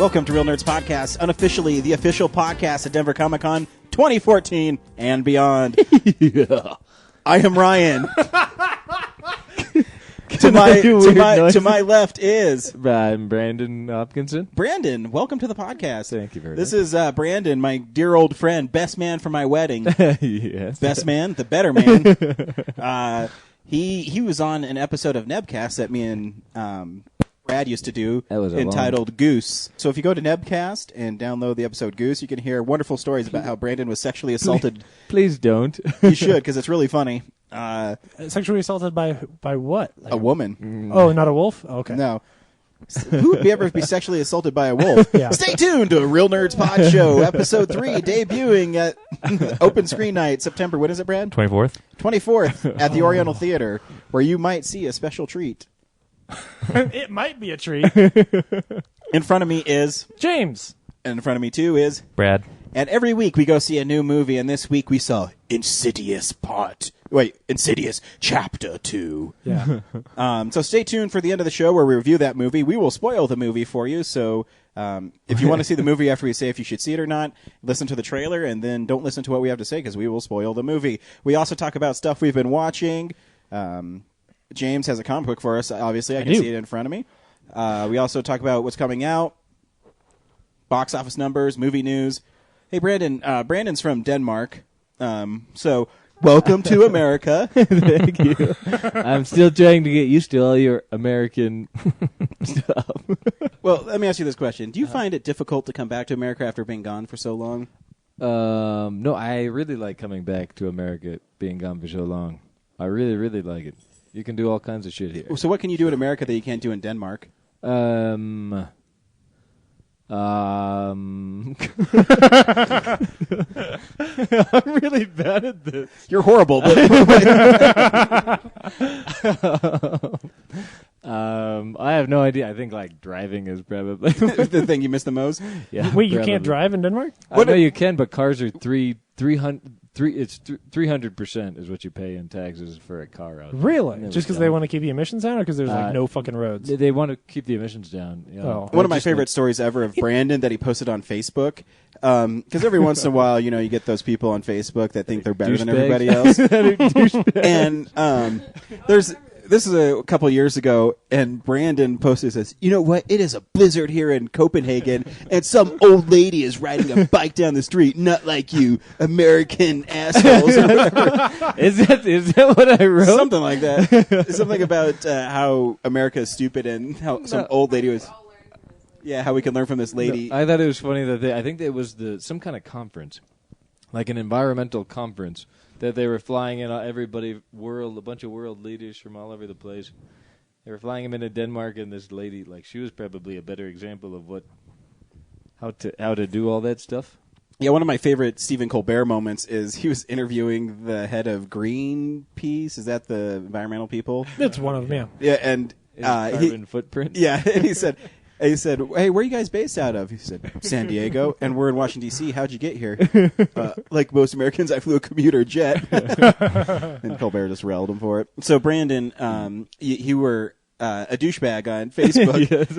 Welcome to Real Nerds Podcast, unofficially the official podcast at Denver Comic Con 2014 and beyond. Yeah. I am Ryan. to my left is I'm Brandon Hopkinson. Brandon. Welcome to the podcast. Thank you very much. This is Brandon, my dear old friend, best man for my wedding. Yes. Best man, the better man. He was on an episode of Nebcast that me and Brad used to do entitled Goose. So if you go to Nebcast and download the episode Goose, you can hear wonderful stories about how Brandon was sexually assaulted. Please don't. You should, because it's really funny. Sexually assaulted by what? Like a woman. Oh, not a wolf? Oh, okay. No. Who would ever be sexually assaulted by a wolf? Yeah. Stay tuned to Real Nerds Pod Show, Episode 3, debuting at Open Screen Night, September, when is it, Brad? 24th. 24th at the Oriental Theater, where you might see a special treat. It might be a treat. In front of me is James. And in front of me, too, is Brad. And every week we go see a new movie, and this week we saw Insidious Chapter 2. Yeah. So stay tuned for the end of the show where we review that movie. We will spoil the movie for you, so if you want to see the movie after we say if you should see it or not, listen to the trailer, and then don't listen to what we have to say because we will spoil the movie. We also talk about stuff we've been watching. James has a comic book for us, obviously. I can see it in front of me. We also talk about what's coming out, box office numbers, movie news. Hey, Brandon. Brandon's from Denmark, so welcome to America. Thank you. I'm still trying to get used to all your American stuff. Well, let me ask you this question. Do you find it difficult to come back to America after being gone for so long? No, I really like coming back to America, being gone for so long. I really, really like it. You can do all kinds of shit here. So what can you do in America that you can't do in Denmark? I'm really bad at this. You're horrible. But I have no idea. I think like driving is probably the thing you miss the most. Yeah. Wait, you probably. can't drive in Denmark? I know you can, but cars are 300% is what you pay in taxes for a car out there. Really? Just because they want to keep the emissions down, or because there's like no fucking roads? They want to keep the emissions down. You know. One of my favorite stories ever of Brandon that he posted on Facebook. Because every once in a while, you get those people on Facebook that think they're better than everybody else. And this is a couple of years ago, and Brandon posted says, "You know what? It is a blizzard here in Copenhagen, and some old lady is riding a bike down the street, not like you American assholes." Or whatever. Is that what I wrote? Something like that. Something about how America is stupid and how some old lady was. Yeah, how we can learn from this lady. No, I thought it was funny that I think it was some kind of conference, like an environmental conference, that they were flying in a bunch of world leaders from all over the place. They were flying them into Denmark, and this lady, like, she was probably a better example of how to do all that stuff. Yeah, one of my favorite Stephen Colbert moments is he was interviewing the head of Greenpeace. Is that the environmental people? It's one of them, yeah. Yeah, and carbon footprint. Yeah, and he said, "Hey, where are you guys based out of?" He said, "San Diego, and we're in Washington, D.C. How'd you get here?" Like most Americans, I flew a commuter jet. And Colbert just railed him for it. So, Brandon, you were a douchebag on Facebook. Yes,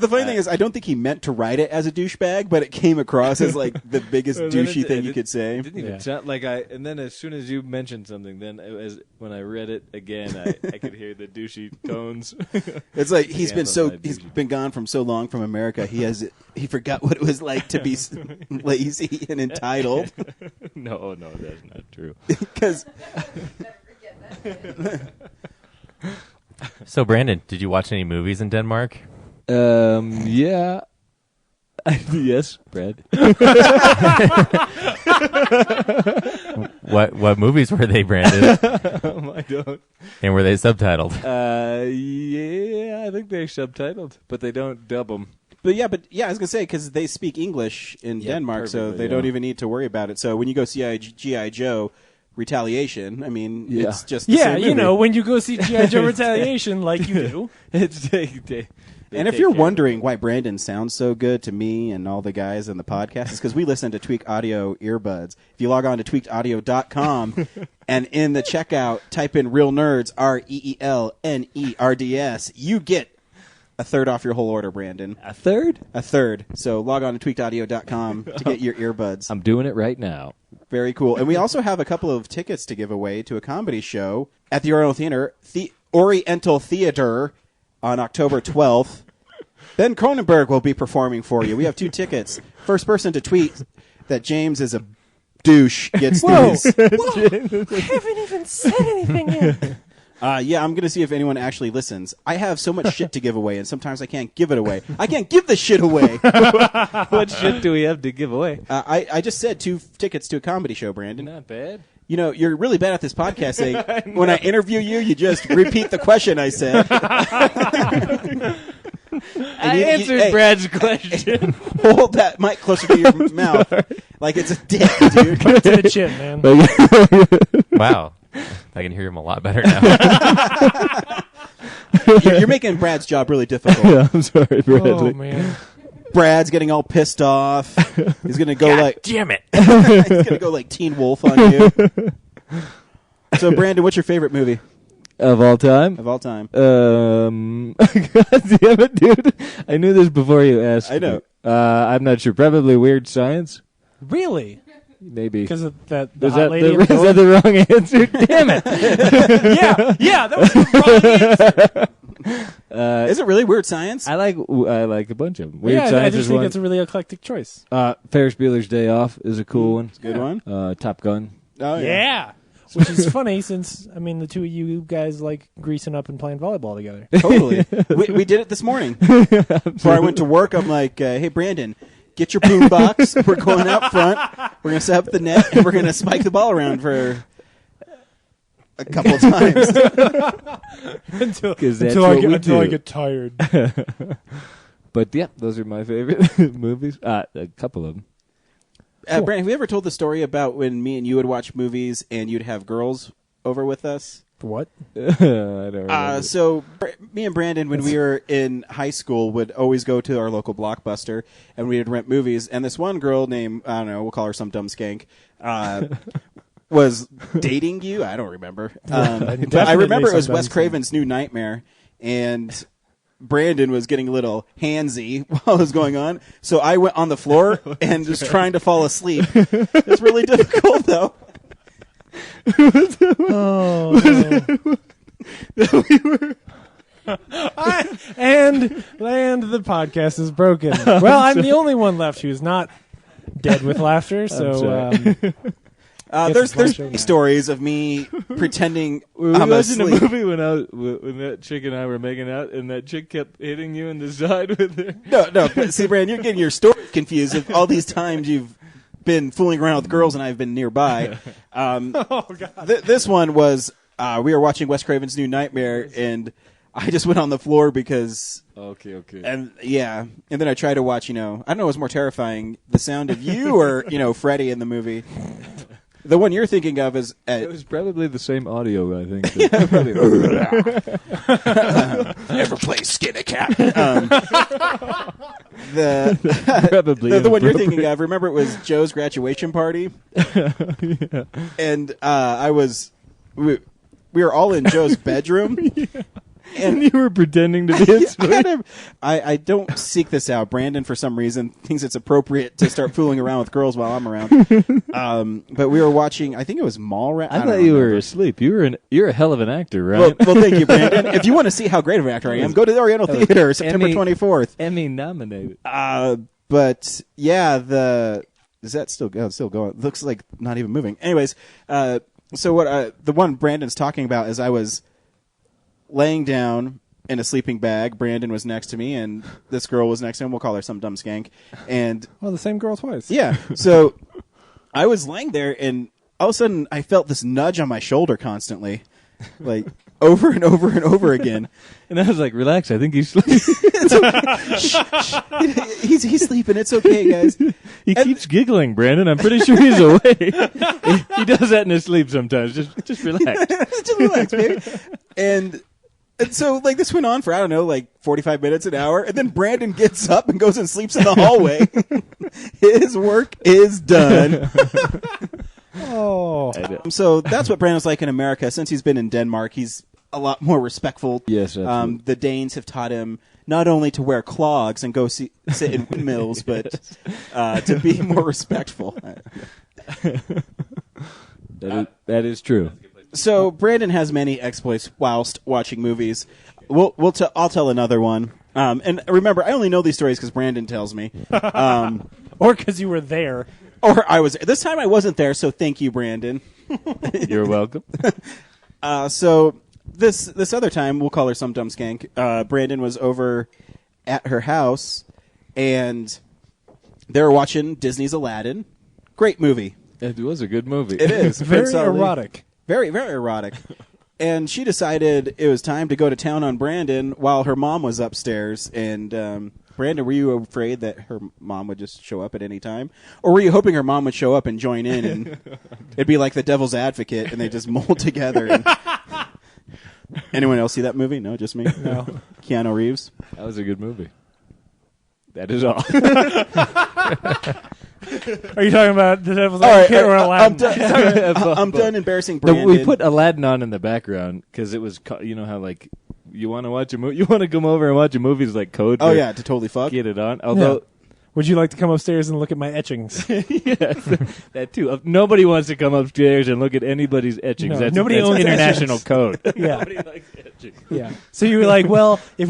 the funny thing is, I don't think he meant to write it as a douchebag, but it came across as like the biggest douchey thing you could say. It didn't even sound like and then as soon as you mentioned something, then when I read it again, I could hear the douchey tones. It's like he's been gone from so long from America. He forgot what it was like to be lazy and entitled. No, that's not true. Because. So, Brandon, did you watch any movies in Denmark? Yeah. Yes, Brad. What movies were they, Brandon? I don't. And were they subtitled? Yeah, I think they're subtitled, but they don't dub them. But yeah, I was gonna say because they speak English in Denmark, so they don't even need to worry about it. So when you go see G.I. Joe. Retaliation. I mean, it's just the same movie. When you go see G.I. Joe Retaliation, like you do. And if you're wondering why Brandon sounds so good to me and all the guys in the podcast, it's because we listen to Tweak Audio earbuds. If you log on to tweakedaudio.com and in the checkout type in Real Nerds, REELNERDS, you get a third off your whole order, Brandon. A third? A third. So log on to tweakedaudio.com to get your earbuds. I'm doing it right now. Very cool. And we also have a couple of tickets to give away to a comedy show at the Oriental Theater on October 12th. Ben Cronenberg will be performing for you. We have 2 tickets. First person to tweet that James is a douche gets these. I haven't even said anything yet. Yeah, I'm going to see if anyone actually listens. I have so much shit to give away, and sometimes I can't give it away. I can't give this shit away. What shit do we have to give away? I just said 2 tickets to a comedy show, Brandon. Not bad. You know, you're really bad at this podcasting. When I interview you, you just repeat the question I said. I answered Brad's question. Hold that mic closer to your mouth. Like it's a dick, dude. Put it to the chin, man. Wow. I can hear him a lot better now. You're making Brad's job really difficult. Yeah, I'm sorry, Bradley. Oh, man. Brad's getting all pissed off. He's going to go like... Damn it. He's going to go like Teen Wolf on you. So, Brandon, what's your favorite movie Of all time? of all time? God damn it, dude. I knew this before you asked. I know. I'm not sure. Probably Weird Science. Really? Maybe. Because of that Is hot that, lady in is the that the wrong answer? Damn it. yeah, that was the wrong answer. Is it really Weird Science? I like a bunch of them. Weird Yeah, Science I just is think one. it's a really eclectic choice. Ferris Bueller's Day Off is a cool one. Good one. Top Gun. Oh, Yeah. Which is funny since, I mean, the two of you guys like greasing up and playing volleyball together. Totally. We did it this morning. Before I went to work, I'm like, hey, Brandon, get your boom box. We're going out front. We're going to set up the net, and we're going to spike the ball around for a couple of times. until I get tired. But yeah, those are my favorite movies. A couple of them. Brandon, have we ever told the story about when me and you would watch movies and you'd have girls over with us? What? I don't remember. So me and Brandon, when we were in high school, would always go to our local Blockbuster and we would rent movies. And this one girl named, I don't know, we'll call her some dumb skank, was dating you. I don't remember. But I remember it was Wes Craven's New Nightmare, and Brandon was getting a little handsy while it was going on. So I went on the floor and just trying to fall asleep. It's really difficult, though. Oh, and the podcast is broken. Well, I'm the only one left who's not dead with laughter. So there's stories of me pretending We I'm watching asleep. a movie when that chick and I were making out, and that chick kept hitting you in the side with her. No, but see, Brandon, you're getting your story confused of all these times you've been fooling around with girls and I've been nearby. oh god, This one was we were watching Wes Craven's New Nightmare, and I just went on the floor because. Okay. And then I tried to watch. I don't know what's more terrifying: the sound of you or Freddy in the movie. The one you're thinking of is It was probably the same audio, I think. Ever play Skinny Cat? Probably the one you're thinking of. Remember, it was Joe's graduation party, and we were all in Joe's bedroom. And you were pretending to be asleep. I don't seek this out. Brandon, for some reason, thinks it's appropriate to start fooling around with girls while I'm around. But we were watching, I think it was Mallrats. I thought you were asleep. You're a hell of an actor, right? Well, thank you, Brandon. If you want to see how great of an actor I am, go to the Oriental Theater, September 24th. Emmy nominated. But yeah, is that still going? Still going. Looks like not even moving. Anyways, so what the one Brandon's talking about is I was laying down in a sleeping bag. Brandon was next to me, and this girl was next to him. We'll call her some dumb skank. And the same girl twice. yeah, so I was laying there, and all of a sudden I felt this nudge on my shoulder constantly, like over and over and over again. And I was like, relax, I think he's sleeping. He's sleeping. It's okay, guys. He keeps giggling, Brandon. I'm pretty sure he's awake. He does that in his sleep sometimes. Just relax. Just relax, baby. And so, this went on for, 45 minutes, an hour. And then Brandon gets up and goes and sleeps in the hallway. His work is done. Oh. So that's what Brandon's like in America. Since he's been in Denmark, he's a lot more respectful. Yes, absolutely. The Danes have taught him not only to wear clogs and go sit in windmills, but to be more respectful. That is true. So Brandon has many exploits whilst watching movies. I'll tell another one. And remember, I only know these stories because Brandon tells me. Or because you were there. Or I was. This time I wasn't there, so thank you, Brandon. You're welcome. So this other time, we'll call her some dumb skank. Brandon was over at her house, and they were watching Disney's Aladdin. Great movie. It was a good movie. It is. Very erotic. Very, very erotic. And she decided it was time to go to town on Brandon while her mom was upstairs. And Brandon, were you afraid that her mom would just show up at any time? Or were you hoping her mom would show up and join in and it'd be like the devil's advocate and they just mold together? And anyone else see that movie? No, just me? No. Keanu Reeves? That was a good movie. That is all. Are you talking about the Devil's All right, Advocate or Aladdin? I'm done embarrassing No, Brandon. we put Aladdin on in the background because it was, you know how like you want to watch a movie, you want to come over and watch a movie is like code. Oh for yeah, to totally fuck. get it on. Although Would you like to come upstairs and look at my etchings? yes, that too. Nobody wants to come upstairs and look at anybody's etchings. No, nobody owns international etchings. code. Yeah. Nobody likes etchings. Yeah. So you were like, well, if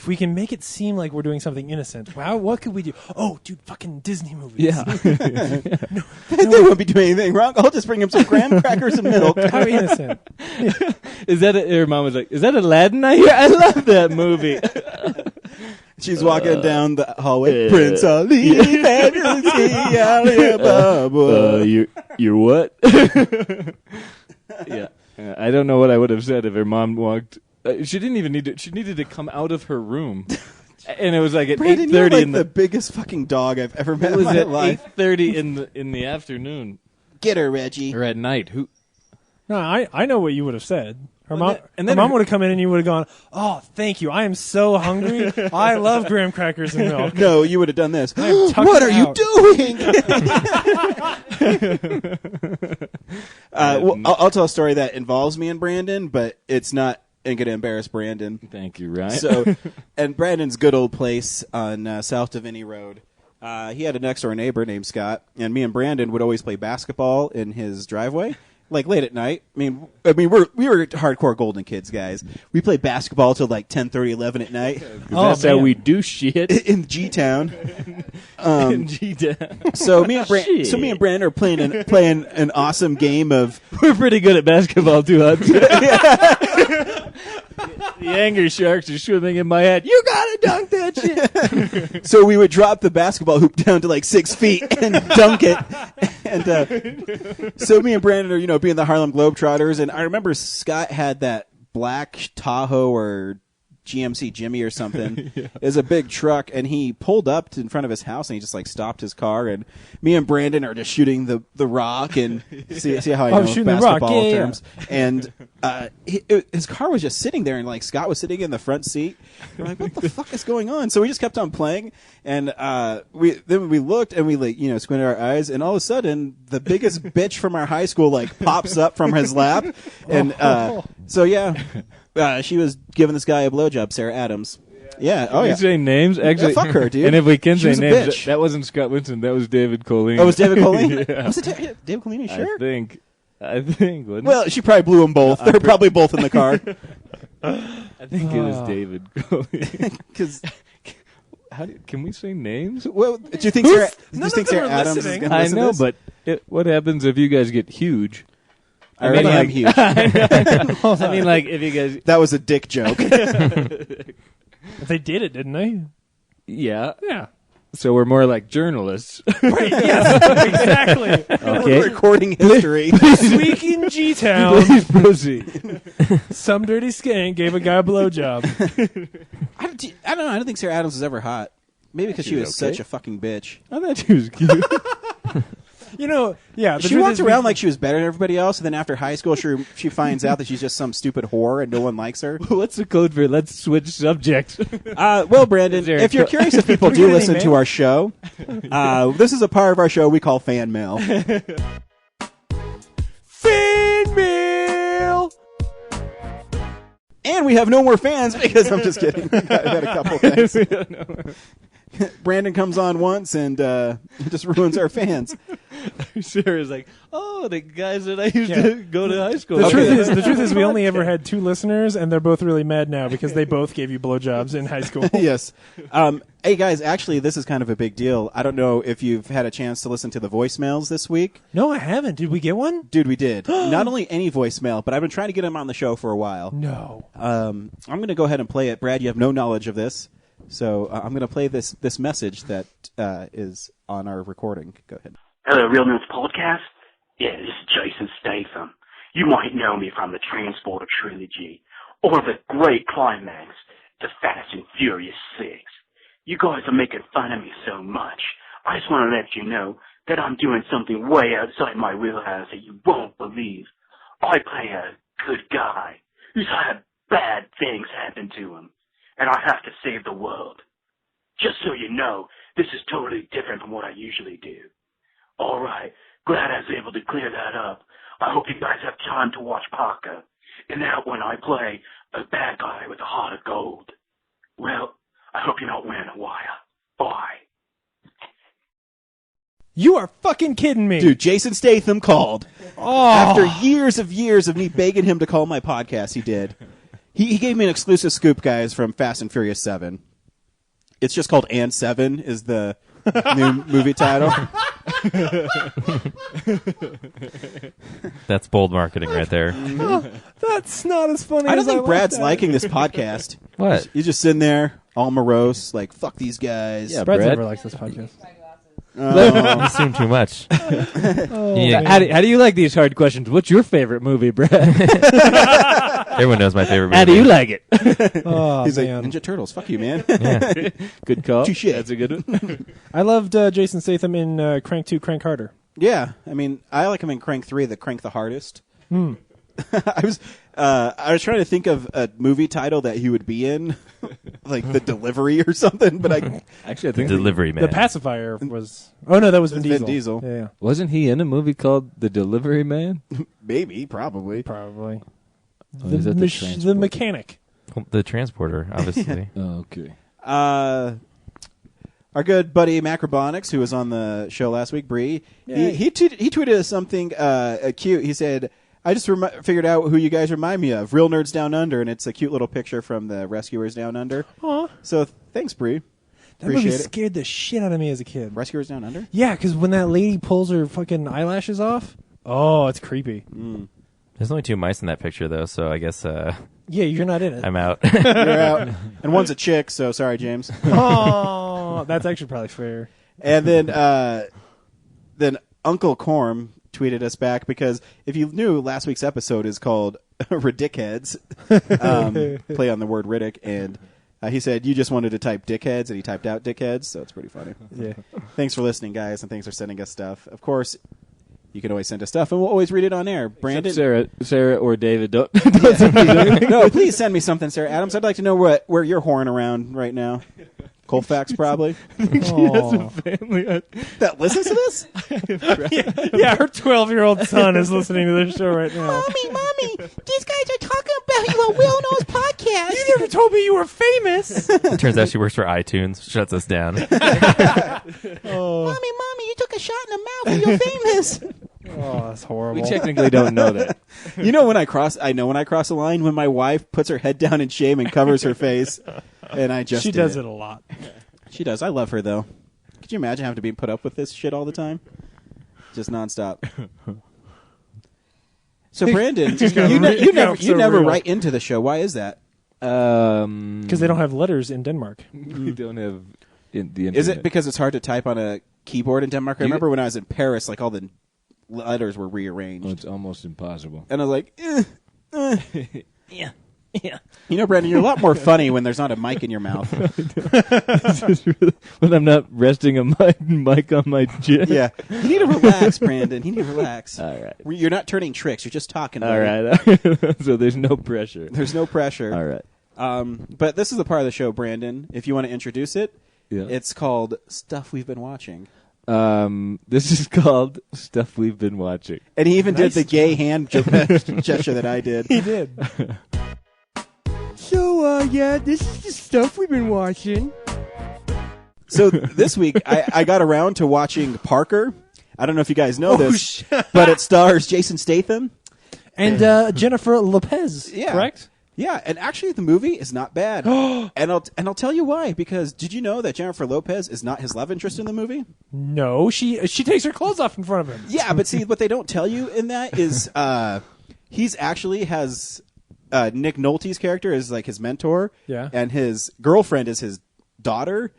we can make it seem like we're doing something innocent, wow, what could we do? Oh, dude, fucking Disney movies. Yeah. They won't be doing anything wrong. I'll just bring him some graham crackers and milk. How innocent. Is that her mom was like, is that Aladdin I hear? I love that movie. She's walking down the hallway. Prince Ali, fantasy, Ali, you're what? Yeah. I don't know what I would have said if her mom walked. She didn't even need to. She needed to come out of her room, and it was like at Brandon, 8:30 you're like in the biggest fucking dog I've ever met It in was my at life. 8:30 in the afternoon Get her, Reggie. or at night. Who? No, I know what you would have said. Her Well, mom, and her then mom her- would have come in and you would have gone, oh, thank you. I am so hungry. I love graham crackers and milk. No, you would have done this. tucking What are you out. doing? I'll tell a story that involves me and Brandon, but it's not going to embarrass Brandon. Thank you, Ryan. So, and Brandon's good old place on South Davini Road. He had a next door neighbor named Scott, and me and Brandon would always play basketball in his driveway, like late at night. I mean, we were hardcore Golden Kids guys. We played basketball till like 10:30, 11 at night that's how we do shit. in G Town. In G-Town. So me and Brandon are playing an awesome game of. We're pretty good at basketball too, Hudson. The anger sharks are swimming in my head. You gotta dunk that shit. So we would drop the basketball hoop down to like 6 feet and dunk it. And so me and Brandon are, being the Harlem Globetrotters. And I remember Scott had that black Tahoe or GMC Jimmy or something. It was a big truck, and he pulled up in front of his house and he just like stopped his car. And me and Brandon are just shooting the rock and see how I know shooting the rock. basketball Yeah. terms. And his car was just sitting there, and like Scott was sitting in the front seat. We're like, what the fuck is going on? So we just kept on playing, and we looked and we squinted our eyes, and all of a sudden the biggest bitch from our high school like pops up from his lap, and so yeah. She was giving this guy a blowjob, Sarah Adams. Yeah. Oh, Can yeah. we say names? Actually, fuck her, dude. And if we can She say was a names, bitch. that wasn't Scott Winston. That was David Colleen. Oh, it was David Colleen? Yeah. Was it David Colleen? Are you sure? I think. Wasn't Well, she probably blew them both. They're probably both in the car. I think it was David Colleen. Because, Can we say names? well, do you think Sarah, None of them are Adams is listening. going to I listen know, to this? but what happens if you guys get huge? I already am like- huge. I mean, like if you guys, That was a dick joke. They did it, didn't they? yeah. Yeah. So we're more like journalists. Exactly. Okay. Recording history. This week in G-Town, Please proceed. some dirty skank gave a guy a blowjob. I don't know. I don't think Sarah Adams was ever hot. Maybe because she was okay. such a fucking bitch. I thought she was cute. Yeah. the She truth walked is around like she was better than everybody else, and then after high school, she finds out that she's just some stupid whore and no one likes her. What's the code for let's switch subjects? Well, Brandon, Is there if a you're curious if people Do do we get listen any to mail? our show, this is a part of our show we call fan mail. fan mail. And we have no more fans because I'm just kidding. I had a couple things. Brandon comes on once and just ruins our fans. Sarah's like, oh, the guys that I used to go to high school. The with. truth is, we only ever had 2 listeners, and they're both really mad now because they both gave you blowjobs in high school. Yes. Hey, guys, actually, this is kind of a big deal. I don't know if you've had a chance to listen to the voicemails this week. No, I haven't. Did we get one? Dude, we did. Not only any voicemail, but I've been trying to get him on the show for a while. No. I'm going to go ahead and play it. Brad, you have no knowledge of this. So I'm going to play this message that is on our recording. Go ahead. Hello, Real News Podcast. Yeah, this is Jason Statham. You might know me from the Transporter trilogy or the great climax, The Fast and Furious 6. You guys are making fun of me so much. I just want to let you know that I'm doing something way outside my wheelhouse that you won't believe. I play a good guy who's had bad things happen to him, and I have to save the world. Just so you know, this is totally different from what I usually do. All right, glad I was able to clear that up. I hope you guys have time to watch Parker. In that one, I play a bad guy with a heart of gold. Well, I hope you're not wearing a wire. Bye. You are fucking kidding me. Dude, Jason Statham called. Oh. After years of me begging him to call my podcast, he did. He gave me an exclusive scoop, guys, from Fast and Furious 7. It's just called And 7 is the new movie title. That's bold marketing right there. That's not as funny I don't as think like Brad's that. liking this podcast. What? You're just sitting there, all morose, like, fuck these guys. Yeah, Brad Brad. never likes this podcast. You assume too much. Oh, Yeah. man. How do you like these hard questions? What's your favorite movie, Brad? Everyone knows my favorite movie. How do you like it? Oh, He's like, man. Ninja Turtles, fuck you, man. Yeah. Good call. Touche. That's a good one. I loved Jason Statham in Crank 2, Crank Harder. Yeah, I mean, I like him in Crank 3, the Crank the Hardest. Hmm. I was trying to think of a movie title that he would be in, like The Delivery or something, but Actually, I think Delivery man. The pacifier was... Oh, no, that was Vin Vin Diesel. Diesel. Yeah, wasn't he in a movie called The Delivery Man? maybe, probably. probably. Oh, is that the The transport? mechanic. The transporter, obviously. Oh, okay. Our good buddy Macrobonics, who was on the show last week, Bree, Yeah. he tweeted us something cute. He said, I just figured out who you guys remind me of, Real Nerds Down Under, and it's a cute little picture from the Rescuers Down Under. Aw. So thanks, Bree. That movie Appreciate it. scared the shit out of me as a kid. Rescuers Down Under? Yeah, because when that lady pulls her fucking eyelashes off, oh, it's creepy. There's only 2 mice in that picture, though, so I guess Yeah, you're not in it. I'm out. You're out. And one's a chick, so sorry, James. Oh, that's actually probably fair. And then Uncle Corm tweeted us back because if you knew, last week's episode is called Ridickheads, play on the word Riddick, and he said you just wanted to type dickheads, and he typed out dickheads, so it's pretty funny. Yeah. Thanks for listening, guys, and thanks for sending us stuff. Of course, you can always send us stuff, and we'll always read it on air. Brandon, Sarah or David, don't. no, please send me something, Sarah Adams. I'd like to know where you're whoring around right now. Colfax, probably. Oh. Family. That listens to this? Yeah, her 12-year-old son is listening to this show right now. Mommy, these guys are talking about you on Will Knows podcast. You never told me you were famous. It turns out she works for iTunes. Shuts us down. Mommy, you took a shot in the mouth and you're famous. Oh, that's horrible. We technically don't know that. You know when I cross the line when my wife puts her head down in shame and covers her face, and I just She did does it a lot. She does. I love her though. Could you imagine having to be put up with this shit all the time, just nonstop? So Brandon, you never real. write into the show. Why is that? Because they don't have letters in Denmark. We don't have the internet. Is it because it's hard to type on a keyboard in Denmark? I You- remember when I was in Paris, like all the letters were rearranged, Oh, it's almost impossible. and I was like, yeah. You know, Brandon, you're a lot more funny when there's not a mic in your mouth. When I'm not resting a mic on my chin. Yeah, you need to relax, Brandon. You need to relax. All right. You're not turning tricks. You're just talking. All buddy. right. So there's no pressure. There's no pressure. All right. But this is the part of the show, Brandon. If you want to introduce it, Yeah. it's called Stuff We've Been Watching. This is called Stuff We've Been Watching. And he even Nice did the gay hand gesture that I did. He did. So, yeah, this is the stuff we've been watching. So this week, I got around to watching Parker. I don't know if you guys know this, but it stars Jason Statham. And Jennifer Lopez, Yeah. correct? Yeah, and actually the movie is not bad. and I'll tell you why, because did you know that Jennifer Lopez is not his love interest in the movie? No, she takes her clothes off in front of him. Yeah, but see, what they don't tell you in that is he's actually has Nick Nolte's character is like his mentor. Yeah. And his girlfriend is his daughter.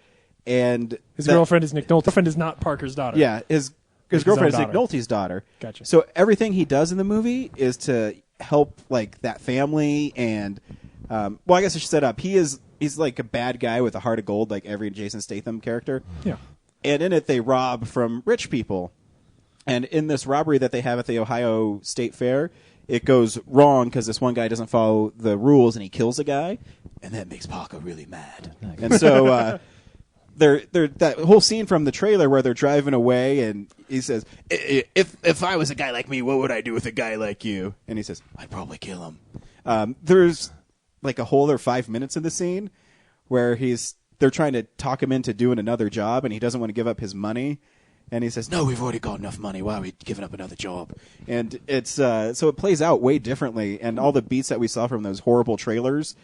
And His girlfriend is Nick Nolte. Girlfriend is not Parker's daughter. Yeah, his girlfriend is Nick daughter. Nolte's daughter. Gotcha. So everything he does in the movie is to help like that family and well, I guess I should set up. He's like a bad guy with a heart of gold, like every Jason Statham character. Yeah. And in it, they rob from rich people. And in this robbery that they have at the Ohio State Fair, it goes wrong because this one guy doesn't follow the rules and he kills a guy, and that makes Parker really mad. And so they're that whole scene from the trailer where they're driving away, and he says, "If I was a guy like me, what would I do with a guy like you?" And he says, "I'd probably kill him." There's like a whole other 5 minutes in the scene where they're trying to talk him into doing another job, and he doesn't want to give up his money. And he says, "No, we've already got enough money. Why are we giving up another job?" And it's so it plays out way differently. And all the beats that we saw from those horrible trailers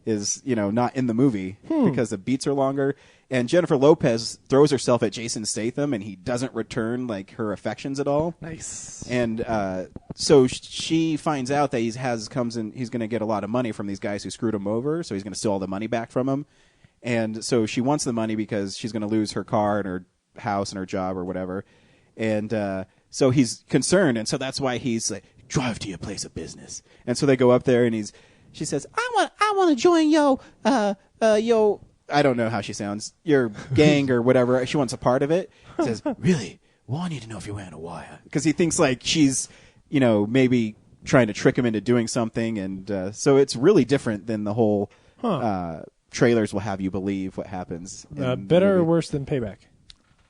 is not in the movie because the beats are longer. And Jennifer Lopez throws herself at Jason Statham, and he doesn't return like her affections at all. Nice. And so she finds out that he's going to get a lot of money from these guys who screwed him over. So he's going to steal all the money back from him. And so she wants the money because she's going to lose her car and her house and her job or whatever. And so he's concerned, and so that's why he's like, "Drive to your place of business." And so they go up there, and she says, I want to join yo I don't know how she sounds, your gang or whatever. She wants a part of it. He says, "Really? Well, I need to know if you're wearing a wire," because he thinks like she's maybe trying to trick him into doing something. And so it's really different than the whole trailers will have you believe what happens. Better or worse than Payback?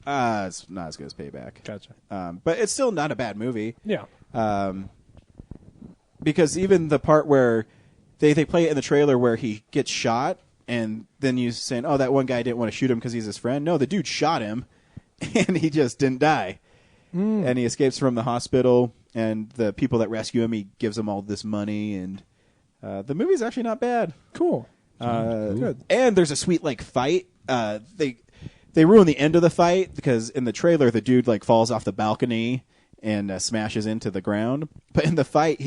It's not as good as Payback. Gotcha. But it's still not a bad movie. Yeah. Because even the part where they play it in the trailer where he gets shot, and then you saying, "Oh, that one guy didn't want to shoot him because he's his friend." No, the dude shot him, and he just didn't die. And he escapes from the hospital, and the people that rescue him, he gives them all this money, and the movie's actually not bad. Cool. Good. And there's a sweet like fight. They ruin the end of the fight because in the trailer the dude like falls off the balcony and smashes into the ground. But in the fight,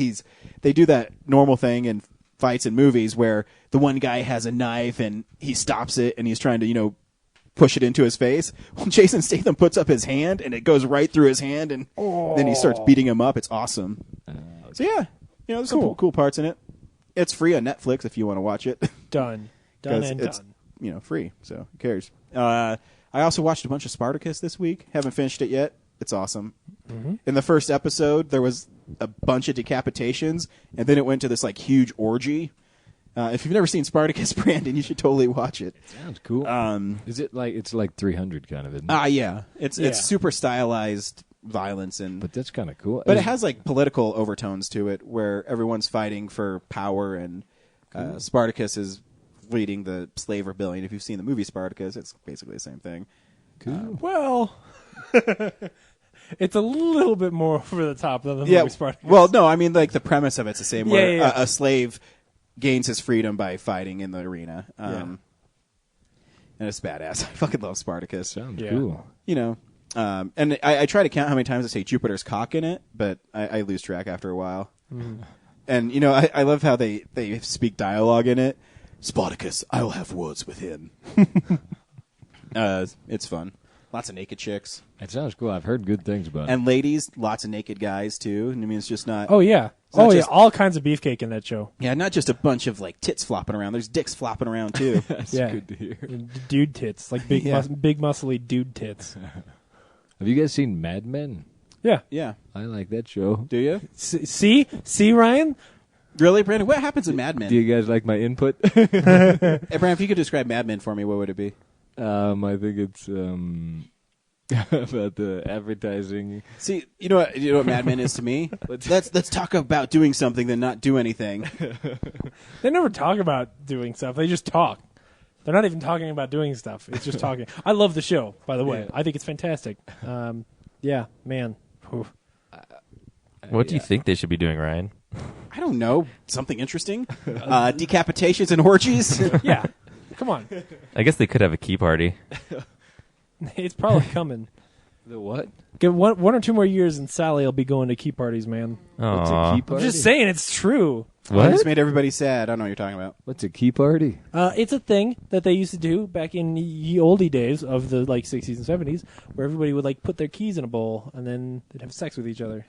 they do that normal thing in fights in movies where the one guy has a knife and he stops it and he's trying to push it into his face. Well, Jason Statham puts up his hand and it goes right through his hand, and then he starts beating him up. It's awesome. So yeah, there's some cool parts in it. It's free on Netflix if you want to watch it. Done and it's, done. Free, so who cares? I also watched a bunch of Spartacus this week. Haven't finished it yet. It's awesome. Mm-hmm. In the first episode, there was a bunch of decapitations, and then it went to this like huge orgy. If you've never seen Spartacus, Brandon, you should totally watch it. Sounds cool. Is it like it's like 300 kind of? Isn't it? Yeah. It's super stylized violence, but that's kind of cool. But it has like political overtones to it, where everyone's fighting for power, and Spartacus is leading the slave rebellion. If you've seen the movie Spartacus, it's basically the same thing. Cool. Well, it's a little bit more over the top than the movie Spartacus. Well, no, I mean like the premise of it's the same. Where Yeah. a slave gains his freedom by fighting in the arena. And it's badass. I fucking love Spartacus. Sounds cool. And I try to count how many times I say Jupiter's cock in it, but I lose track after a while. And I love how they speak dialogue in it. "Spartacus, I will have words with him." It's fun. Lots of naked chicks. It sounds cool. I've heard good things about it. And ladies, lots of naked guys, too. I mean, it's just not... Oh, yeah. not just- All kinds of beefcake in that show. Yeah, not just a bunch of, like, tits flopping around. There's dicks flopping around, too. That's Yeah. good to hear. Dude tits. Like big, Yeah. big muscly dude tits. Have you guys seen Mad Men? Yeah. Yeah. I like that show. Do you? See, Ryan? Really, Brandon? What happens in Mad Men? Do you guys like my input? Hey, Brandon, if you could describe Mad Men for me, what would it be? I think it's about the advertising. See, you know what Mad Men is to me? Let's talk about doing something than not do anything. They never talk about doing stuff. They just talk. They're not even talking about doing stuff. It's just talking. I love the show, by the way. Yeah. I think it's fantastic. Yeah, man. Oof. What do you think they should be doing, Ryan? I don't know. Something interesting? Decapitations and orgies? Yeah. Come on. I guess they could have a key party. It's probably coming. The what? Get one or two more years and Sally will be going to key parties, man. What's a Aw. key I'm party? just saying, it's true. I What? just made everybody sad. I don't know what you're talking about. What's a key party? It's a thing that they used to do back in ye oldie days of the 60s and 70s, where everybody would put their keys in a bowl and then they'd have sex with each other.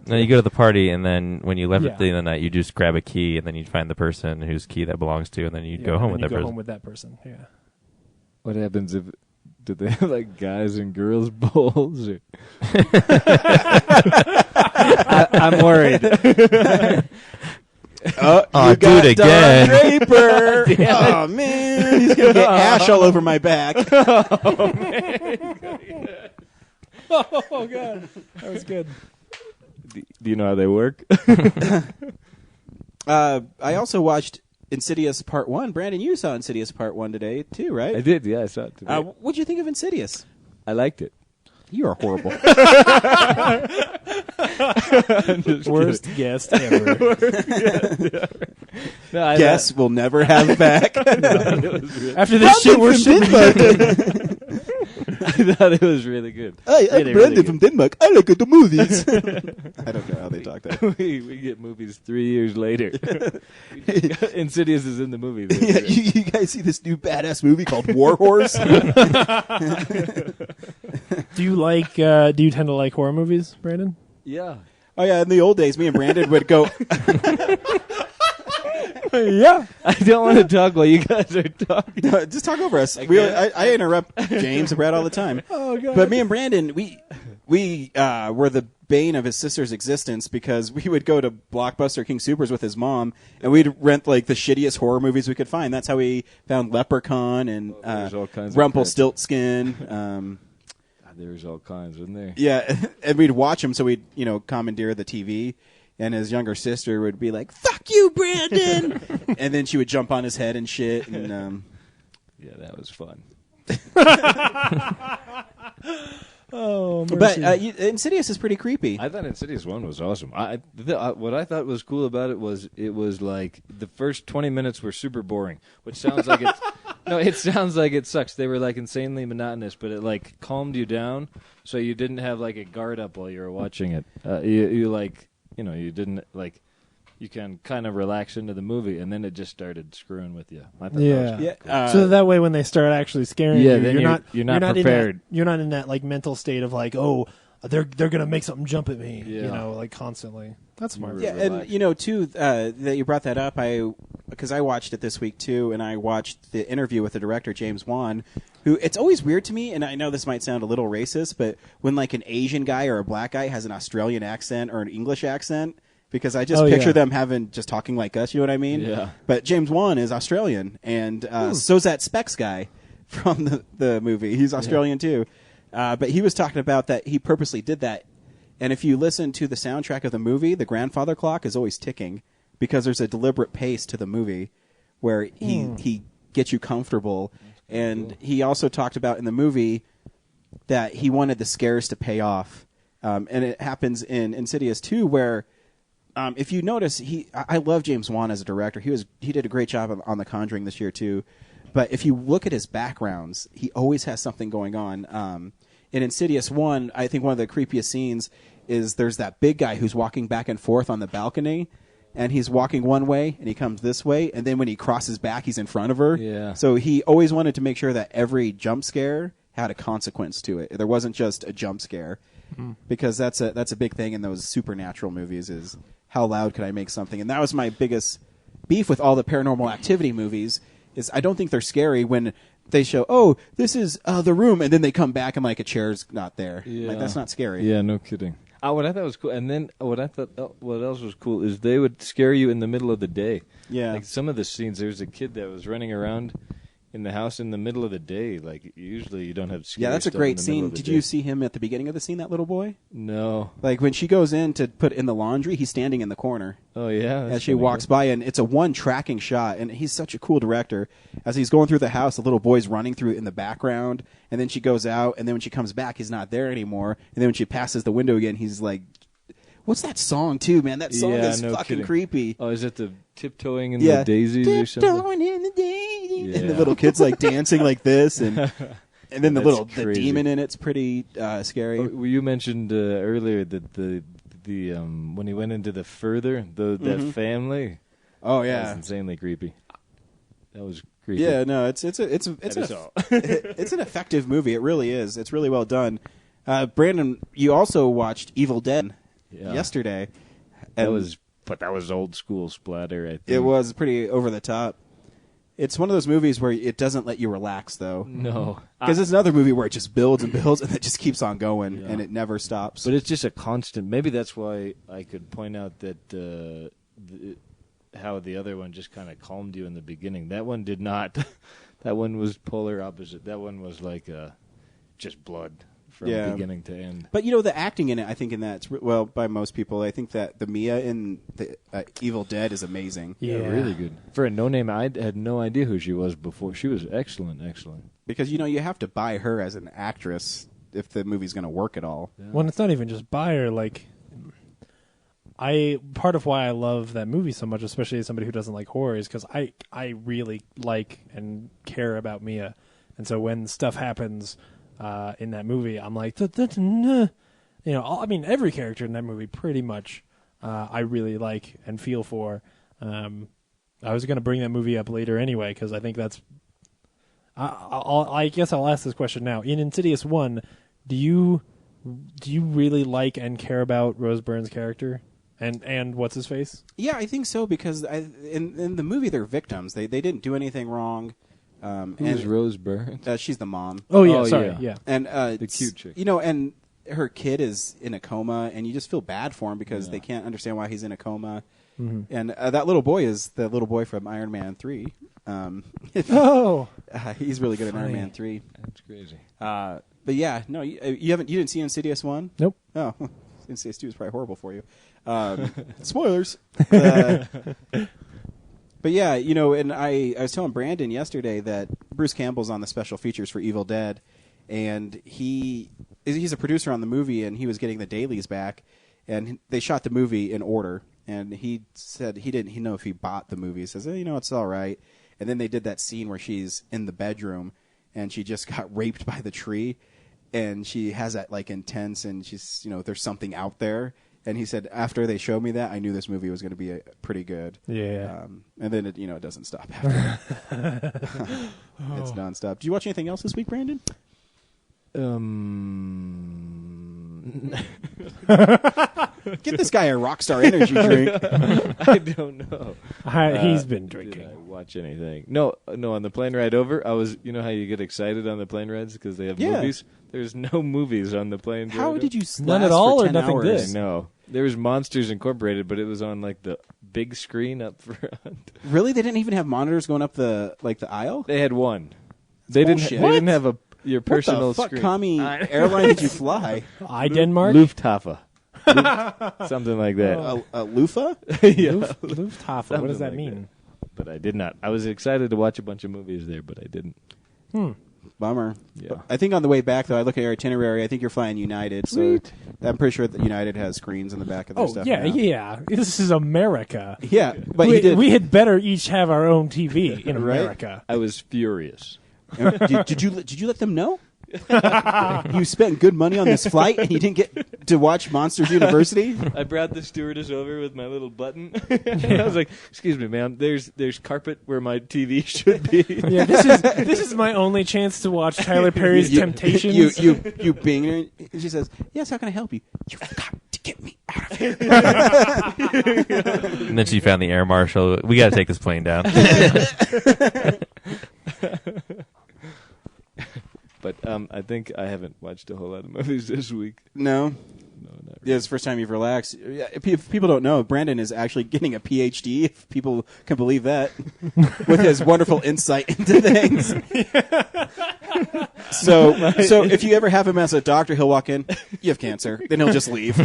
No, you go to the party, and then when you left Yeah. at the end of the night, you just grab a key, and then you'd find the person whose key that belongs to, and then you'd Yeah, go home and with that you go person. home with that person. Yeah. What happens if... Do they have guys and girls bowls? Or? I'm worried. Oh, Aw, you do got it Don again. Draper. Oh, man. He's going to get ash all over my back. Oh, God. That was good. Do you know how they work? I also watched Insidious Part 1. Brandon, you saw Insidious Part 1 today, too, right? I did, yeah, I saw it today. What'd you think of Insidious? I liked it. You are horrible. Worst guest ever. No, I Guess we'll never have back. After this shit, we're I thought it was really good. Hi, I'm Really, Brandon really from Denmark. I like the movies. I don't know how they talk that. we get movies 3 years later. Insidious is in the movie. Yeah, you guys see this new badass movie called War Horse? Do you tend to like horror movies, Brandon? Yeah. Oh yeah, in the old days, me and Brandon would go. Yeah. I don't want to talk while you guys are talking. No, just talk over us. I interrupt James and Brad all the time. Oh, God. But me and Brandon, we were the bane of his sister's existence because we would go to Blockbuster King Supers with his mom, and we'd rent the shittiest horror movies we could find. That's how we found Leprechaun and there's all kinds of Rumpelstiltskin. There's all kinds, wasn't there? Yeah, and we'd watch them, so we'd commandeer the TV. And his younger sister would be like, "Fuck you, Brandon!" And then she would jump on his head and shit. And Yeah, that was fun. Oh, but mercy. Insidious is pretty creepy. I thought Insidious 1 was awesome. What I thought was cool about it was like the first 20 minutes were super boring, which sounds like it's... No, it sounds like it sucks. They were insanely monotonous, but it calmed you down, so you didn't have a guard up while you were watching it. You didn't you can kind of relax into the movie, and then it just started screwing with you. I thought that was cool. So that way, when they start actually scaring you, then you're not prepared. You're not in that mental state of they're gonna make something jump at me. Yeah. Constantly. That's smart. Yeah, and too, that you brought that up, because I watched it this week too, and I watched the interview with the director James Wan, who it's always weird to me, and I know this might sound a little racist, but when an Asian guy or a black guy has an Australian accent or an English accent, because I just picture them just talking like us, you know what I mean? Yeah. But James Wan is Australian, and so's that Specs guy from the movie. He's Australian too. But he was talking about that he purposely did that. And if you listen to the soundtrack of the movie, the grandfather clock is always ticking because there's a deliberate pace to the movie where he gets you comfortable. And he also talked about in the movie that he wanted the scares to pay off. And it happens in Insidious 2 where if you notice, I love James Wan as a director. He did a great job on The Conjuring this year too. But if you look at his backgrounds, he always has something going on. In Insidious 1, I think one of the creepiest scenes is there's that big guy who's walking back and forth on the balcony, and he's walking one way, and he comes this way, and then when he crosses back, he's in front of her. Yeah. So he always wanted to make sure that every jump scare had a consequence to it. There wasn't just a jump scare, because that's a big thing in those supernatural movies is how loud could I make something? And that was my biggest beef with all the Paranormal Activity movies is I don't think they're scary when they show, oh, this is the room, and then they come back and a chair's not there. Yeah. That's not scary. Yeah, no kidding. What I thought was cool, and then what else was cool is they would scare you in the middle of the day. Yeah. Some of the scenes, there was a kid that was running around in the house in the middle of the day. Like usually you don't have scary Yeah, that's a stuff in great the middle scene. of the Did day. you see him at the beginning of the scene, that little boy? No. Like when she goes in to put in the laundry, he's standing in the corner. Oh yeah. As she walks by, and it's a one tracking shot, and he's such a cool director. As he's going through the house, the little boy's running through in the background, and then she goes out, and then when she comes back, he's not there anymore. And then when she passes the window again, he's like, "What's that song too, man? That song is no fucking kidding. creepy." Oh, is it the tiptoeing in the daisies or something? Tiptoeing in the daisies, and the Yeah. little kid's like dancing like this, and then the That's the crazy. demon in it's pretty scary. Oh, you mentioned earlier that the when he went into the further that family. Oh That was yeah, insanely creepy. That was creepy. yeah. No, it's That is all. it's an effective movie. It really is. It's really well done. Brandon, you also watched Evil Dead yesterday. That was old school splatter. I think It was pretty over the top. It's one of those movies where it doesn't let you relax, though. No, Because it's another movie where it just builds and builds, and it just keeps on going, and it never stops. but it's just a constant. Maybe that's why I could point out that how the other one just kind of calmed you in the beginning. That one did not. That one was polar opposite. That one was like just blood from Yeah. beginning to end. But, the acting in it, I think in that, by most people, I think that the Mia in the Evil Dead is amazing. Yeah, Really good. For a no-name, I had no idea who she was before. She was excellent. Because, you have to buy her as an actress if the movie's going to work at all. When it's not even just buyer, like part of why I love that movie so much, especially as somebody who doesn't like horror, is because I really like and care about Mia, and so when stuff happens in that movie, I'm like, I mean, every character in that movie pretty much I really like and feel for. I was going to bring that movie up later anyway because I think that's. I guess I'll ask this question now. In Insidious 1, do you really like and care about Rose Byrne's character and what's his face? Yeah, I think so, because in the movie they're victims. They didn't do anything wrong. Who's Rose Byrne? She's the mom. Oh yeah, Oh, sorry, yeah. yeah. And The cute chick. and her kid is in a coma, and you just feel bad for him because they can't understand why he's in a coma. Mm-hmm. And that little boy is the little boy from Iron Man 3. Oh, He's really good in Iron Funny. Man 3. That's crazy. But yeah, no, you didn't see Insidious 1? nope. Oh, Insidious 2 is probably horrible for you. Spoilers. But yeah, and I was telling Brandon yesterday that Bruce Campbell's on the special features for Evil Dead, and he's a producer on the movie, and he was getting the dailies back, and they shot the movie in order, and he said he didn't know if he bought the movie. He says, it's all right. And then they did that scene where she's in the bedroom, and she just got raped by the tree, and she has that like intense, and she's there's something out there. And he said, after they showed me that, I knew this movie was going to be pretty good. Yeah. And then it doesn't stop after that. It's nonstop. Did you watch anything else this week, Brandon? Get this guy a Rockstar energy drink. I don't know. He's been Did drinking. I watch anything? No. On the plane ride over, I was. You know how you get excited on the plane rides because they have Yeah. movies. There's no movies on the plane. How ride did you None last at all, for or 10 nothing hours? good? No, there was Monsters Incorporated, but it was on like the big screen up front. Really? They didn't even have monitors going up the aisle? They had one. They bullshit. didn't. They didn't have your personal What the fuck screen. commie airline did you fly? Denmark? Lufthansa, something like that. A loofah? Yeah. Lufthansa. What Something does that like mean? But I did not. I was excited to watch a bunch of movies there, but I didn't. Bummer. Yeah. But I think on the way back, though, I look at your itinerary. I think you're flying United, so I'm pretty sure that United has screens in the back of their Oh stuff. yeah, now. yeah. This is America. Yeah, but you did. We had better each have our own TV in Right? America. I was furious. did you let them know? You spent good money on this flight and you didn't get to watch Monsters University? I brought the stewardess over with my little button. And I was like, "Excuse me, ma'am. There's carpet where my TV should be." Yeah, this is my only chance to watch Tyler Perry's Temptations. You being her, and she says, "Yes, how can I help you?" You forgot to get me out of here. And then she found the air marshal. We got to take this plane down. But I think I haven't watched a whole lot of movies this week. No, No, not It's the first time you've relaxed. Yeah, if people don't know, Brandon is actually getting a PhD, if people can believe that, with his wonderful insight into things. So if you ever have him as a doctor, he'll walk in, you have cancer. Then he'll just leave.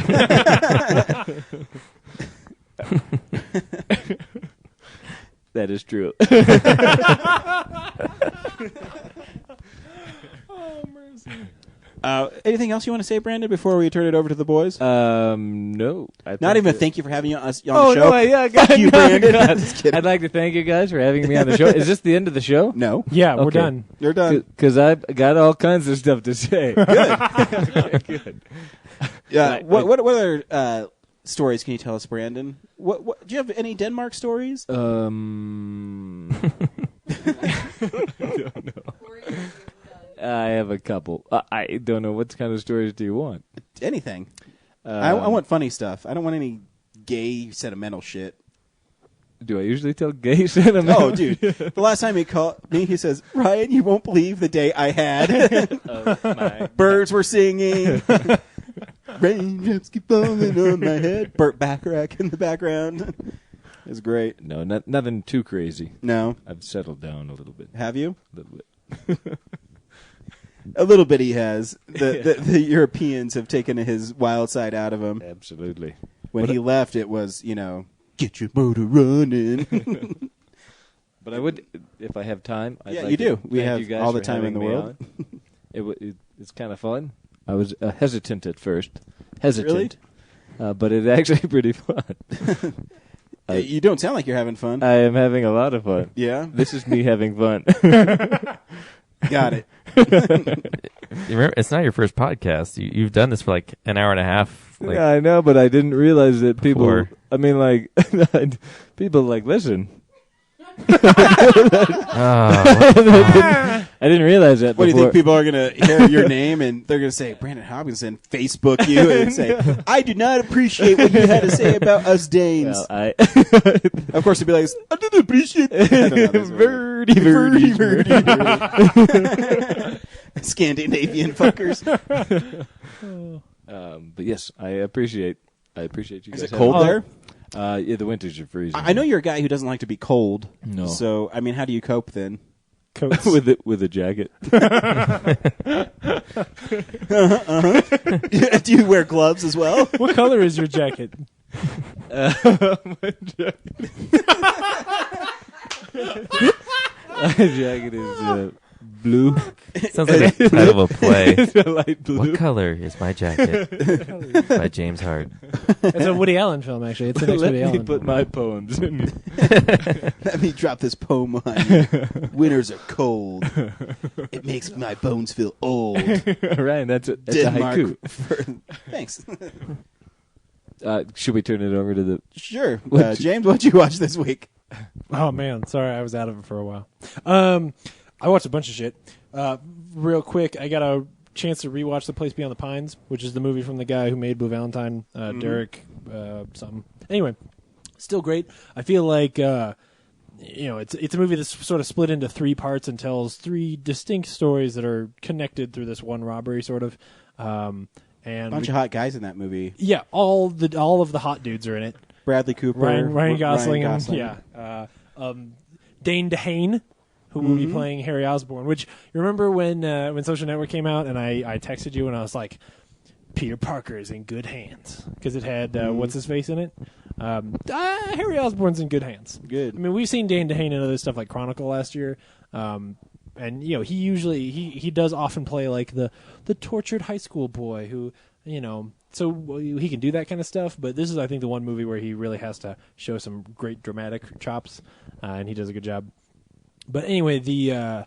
That is true. Oh, mercy. Anything else you want to say, Brandon, before we turn it over to the boys? No. Not even thank you for having us on Oh, the show. no, yeah, Fuck you, Brandon. Just kidding. I'd like to thank you guys for having me on the show. Is this the end of the show? No. Yeah, we're Okay. done. You're done. Because I've got all kinds of stuff to say. Good. Yeah. Right. What other stories can you tell us, Brandon? What do you have any Denmark stories? I don't know. I have a couple. I don't know. What kind of stories do you want? Anything. I want funny stuff. I don't want any gay, sentimental shit. Do I usually tell gay sentimental? Oh, dude. The last time he called me, he says, Ryan, you won't believe the day I had. Oh, my. Birds were singing. Raindrops keep falling on my head. Burt Bacharach in the background. It was great. No, nothing too crazy. No. I've settled down a little bit. Have you? A little bit. A little bit he has. The Europeans have taken his wild side out of him. Absolutely. When he left, it was, get your motor running. But I would, if I have time. I'd Yeah, like you to do. We thank have you guys all the for time in having the me world. on. It's kind of fun. I was hesitant at first. Hesitant. Really? But it's actually pretty fun. You don't sound like you're having fun. I am having a lot of fun. Yeah? This is me having fun. Got it. You remember, it's not your first podcast. You've done this for like an hour and a half. Like, Yeah, I know, but I didn't realize that people. Before. I mean, like, people like listen. oh, I didn't realize that. What do you before. think people are going to hear your name and they're going to say, Brandon Hopkinson, Facebook you, and say, I do not appreciate what you had to say about us Danes. Well, I Of course, it'd be like, I didn't appreciate Verdi. Scandinavian fuckers. But yes, I appreciate you Is guys. it cold having- there? Yeah, the winters are freezing. I know you're a guy who doesn't like to be cold. No. So, I mean, how do you cope then? Coats. with a jacket. Do you wear gloves as well? What color is your jacket? My jacket is blue. sounds like the title of a play. It's a light blue. What color is my jacket? By James Hart. It's a Woody Allen film, actually. It's the next Let Woody me Allen put film. my poems in. Let me drop this poem on you. Winters are cold. It makes my bones feel old. Ryan, that's a Denmark. haiku. Thanks. Should we turn it over to the... Sure. What- James, what'd you watch this week? Oh, man. Sorry, I was out of it for a while. I watched a bunch of shit. Real quick, I got a chance to rewatch The Place Beyond the Pines, which is the movie from the guy who made Blue Valentine, Derek something. Anyway, still great. I feel like it's a movie that's sort of split into three parts and tells three distinct stories that are connected through this one robbery, sort of. And Bunch of hot guys in that movie. yeah, all of the hot dudes are in it. Bradley Cooper. Ryan Gosling, Ryan and Dane DeHaan, who will be playing Harry Osborn. Which you remember when Social Network came out, and I texted you and I was like, Peter Parker is in good hands because it had what's his face in it. Harry Osborn's in good hands. Good. I mean, we've seen Dane DeHaan in other stuff like Chronicle last year. And he usually he does often play like the tortured high school boy who so he can do that kind of stuff. But this is, I think, the one movie where he really has to show some great dramatic chops, and he does a good job. But anyway, I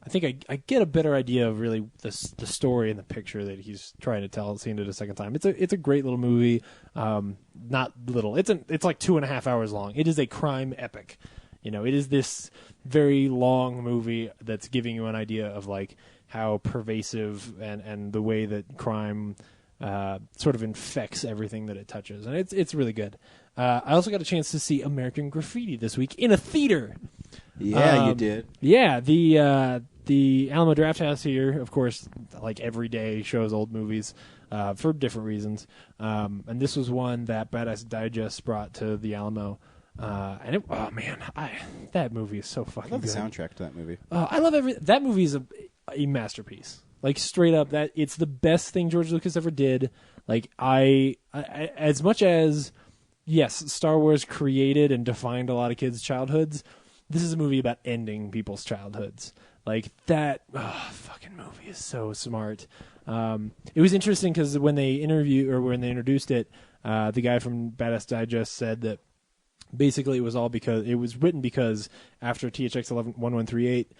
think I get a better idea of really the story and the picture that he's trying to tell, seeing it a second time. It's a great little movie. Not little. It's like 2.5 hours long. It is a crime epic. It is this very long movie that's giving you an idea of like how pervasive and the way that crime sort of infects everything that it touches, and it's really good. I also got a chance to see American Graffiti this week in a theater. Yeah, you did. Yeah, the Alamo Drafthouse here, of course, like every day shows old movies. for different reasons. And this was one that Badass Digest brought to the Alamo. And that movie is so fucking I love the good. soundtrack to that movie. I love that movie is a masterpiece. Like straight up, that it's the best thing George Lucas ever did. Like I as much as yes, Star Wars created and defined a lot of kids' childhoods. This is a movie about ending people's childhoods. Like that fucking movie is so smart. It was interesting because when they introduced it, the guy from Badass Digest said that basically it was all because it was written because after THX 1138,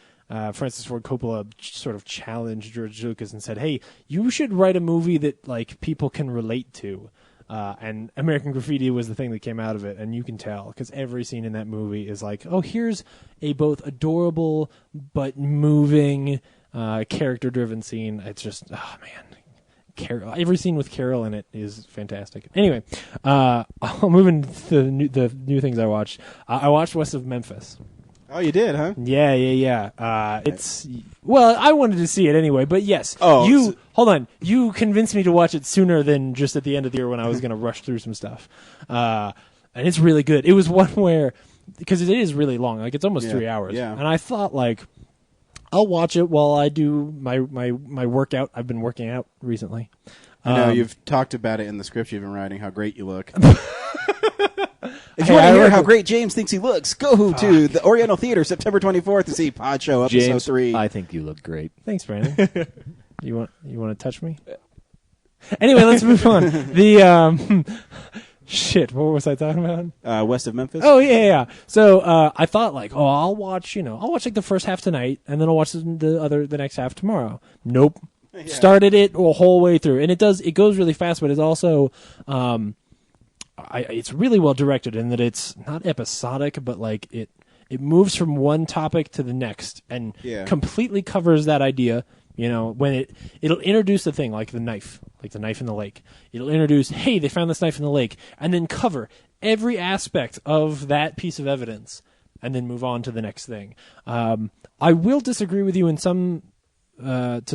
Francis Ford Coppola sort of challenged George Lucas and said, "Hey, you should write a movie that like people can relate to." And American Graffiti was the thing that came out of it, and you can tell because every scene in that movie is like, "Oh, here's a both adorable but moving, character-driven scene." It's just, oh man, every scene with Carol in it is fantastic. Anyway, I'll move into the new things I watched. I watched West of Memphis. Oh, you did, huh? Yeah. I wanted to see it anyway, but yes. Hold on. You convinced me to watch it sooner than just at the end of the year when I was going to rush through some stuff. And it's really good. It was one where, because it is really long, like it's almost 3 hours. Yeah. And I thought like, I'll watch it while I do my workout. I've been working out recently. I know you've talked about it in the script you've been writing, how great you look. If you Hey, want to I hear reckon- how great James thinks he looks, go to the Oriental Theater September 24th to see Pod Show Episode James, 3. I think you look great. Thanks, Brandon. You want to touch me? Anyway, let's move on. The shit. What was I talking about? West of Memphis. Oh yeah. So I thought like, I'll watch like the first half tonight, and then I'll watch the next half tomorrow. Nope. Yeah. Started it a whole way through, and it goes really fast, but it's also it's really well directed in that it's not episodic, but like it moves from one topic to the next and completely covers that idea. You know, when it'll introduce the thing like the knife in the lake. It'll introduce, hey, they found this knife in the lake, and then cover every aspect of that piece of evidence, and then move on to the next thing. I will disagree with you to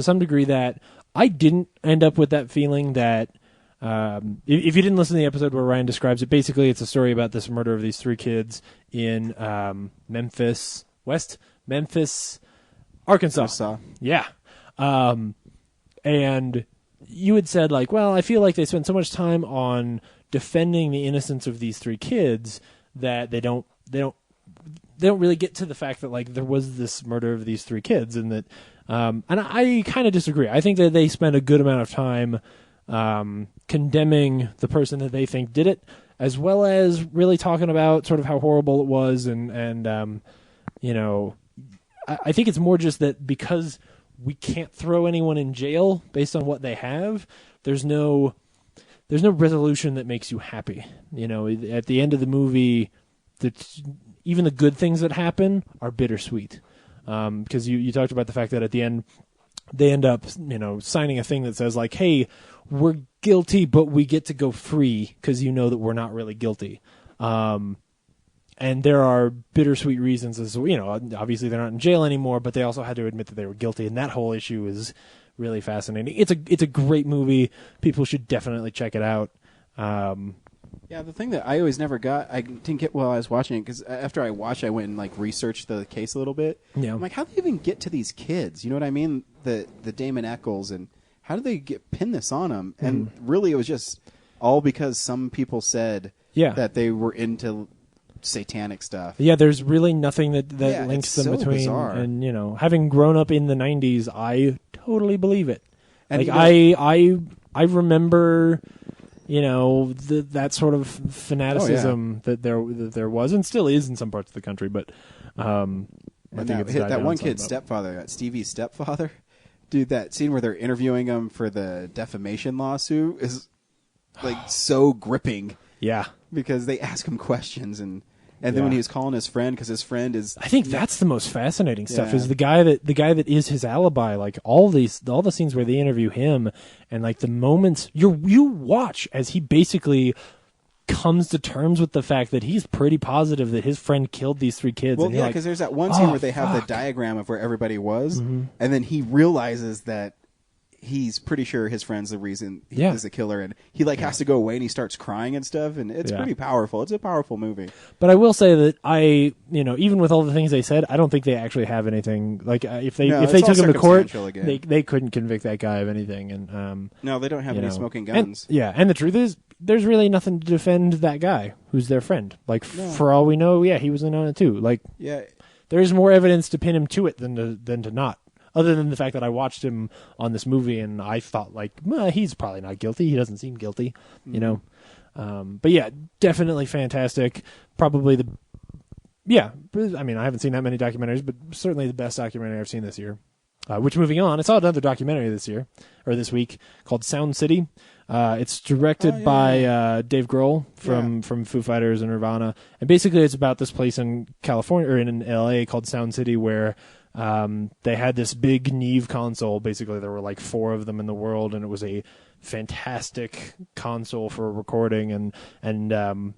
some degree that I didn't end up with that feeling that. If you didn't listen to the episode where Ryan describes it, basically it's a story about this murder of these 3 kids in Memphis, Arkansas. Yeah. And you had said like, well, I feel like they spent so much time on defending the innocence of these 3 kids that they don't really get to the fact that like there was this murder of these 3 kids, and that and I kind of disagree. I think that they spent a good amount of time condemning the person that they think did it, as well as really talking about sort of how horrible it was, and you know, I think it's more just that because we can't throw anyone in jail based on what they have, there's no resolution that makes you happy. You know, at the end of the movie, even the good things that happen are bittersweet. Because you talked about the fact that at the end they end up, you know, signing a thing that says like, hey, we're guilty, but we get to go free because you know that we're not really guilty. And there are bittersweet reasons, as you know, obviously they're not in jail anymore, but they also had to admit that they were guilty, and that whole issue is really fascinating. It's a great movie. People should definitely check it out. Yeah, the thing that I always never got, I didn't get while I was watching it, because after I watched, I went and like researched the case a little bit. Yeah. I'm like, how do they even get to these kids? You know what I mean? The Damon Eccles, and how do they pin this on them? Mm-hmm. And really, it was just all because some people said that they were into satanic stuff. Yeah, there's really nothing that links them between. Bizarre. And you know, having grown up in the '90s, I totally believe it. And like I remember, you know, that sort of fanaticism that there was and still is in some parts of the country. But I think it's that one kid's stepfather, that Stevie's stepfather, dude. That scene where they're interviewing him for the defamation lawsuit is like so gripping. Yeah, because they ask him questions and then when he was calling his friend, because his friend is, I think that's the most fascinating stuff is the guy that is his alibi. Like all the scenes where they interview him, and like the moments you watch as he basically comes to terms with the fact that he's pretty positive that his friend killed these 3 kids. Well, and yeah, because there's that one scene where they have the diagram of where everybody was, and then he realizes that he's pretty sure his friend's the reason he Yeah. is the killer, and he has to go away, and he starts crying and stuff, and it's pretty powerful. It's a powerful movie. But I will say that even with all the things they said, I don't think they actually have anything. Like if they took him to court, they couldn't convict that guy of anything. And no, they don't have any smoking guns. And the truth is, there's really nothing to defend that guy who's their friend. Like for all we know, he was in on it too. Like there's more evidence to pin him to it than to not. Other than the fact that I watched him on this movie and I thought, like, well, he's probably not guilty. He doesn't seem guilty, you know. But yeah, definitely fantastic. Probably I mean, I haven't seen that many documentaries, but certainly the best documentary I've seen this year. Which, moving on, I saw another documentary this week called Sound City. It's directed by Dave Grohl from Foo Fighters and Nirvana. And basically it's about this place in California, or in LA, called Sound City, where they had this big Neve console. Basically, there were like 4 of them in the world, and it was a fantastic console for recording. And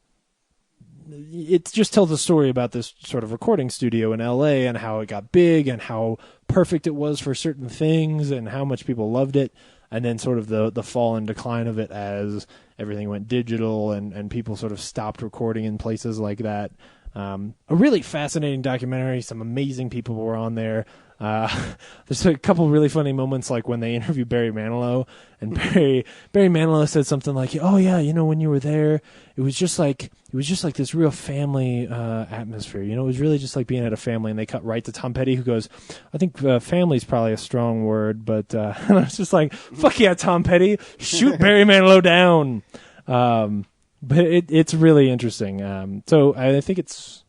it just tells a story about this sort of recording studio in LA and how it got big and how perfect it was for certain things and how much people loved it. And then sort of the fall and decline of it as everything went digital and people sort of stopped recording in places like that. A really fascinating documentary. Some amazing people were on there. There's a couple really funny moments, like when they interview Barry Manilow, and Barry Manilow said something like, "Oh yeah, when you were there, it was just like this real family atmosphere. It was really just like being at a family." And they cut right to Tom Petty, who goes, "I think family's probably a strong word, but," and I was just like, "Fuck yeah, Tom Petty, shoot Barry Manilow down." But it's really interesting. So I think it's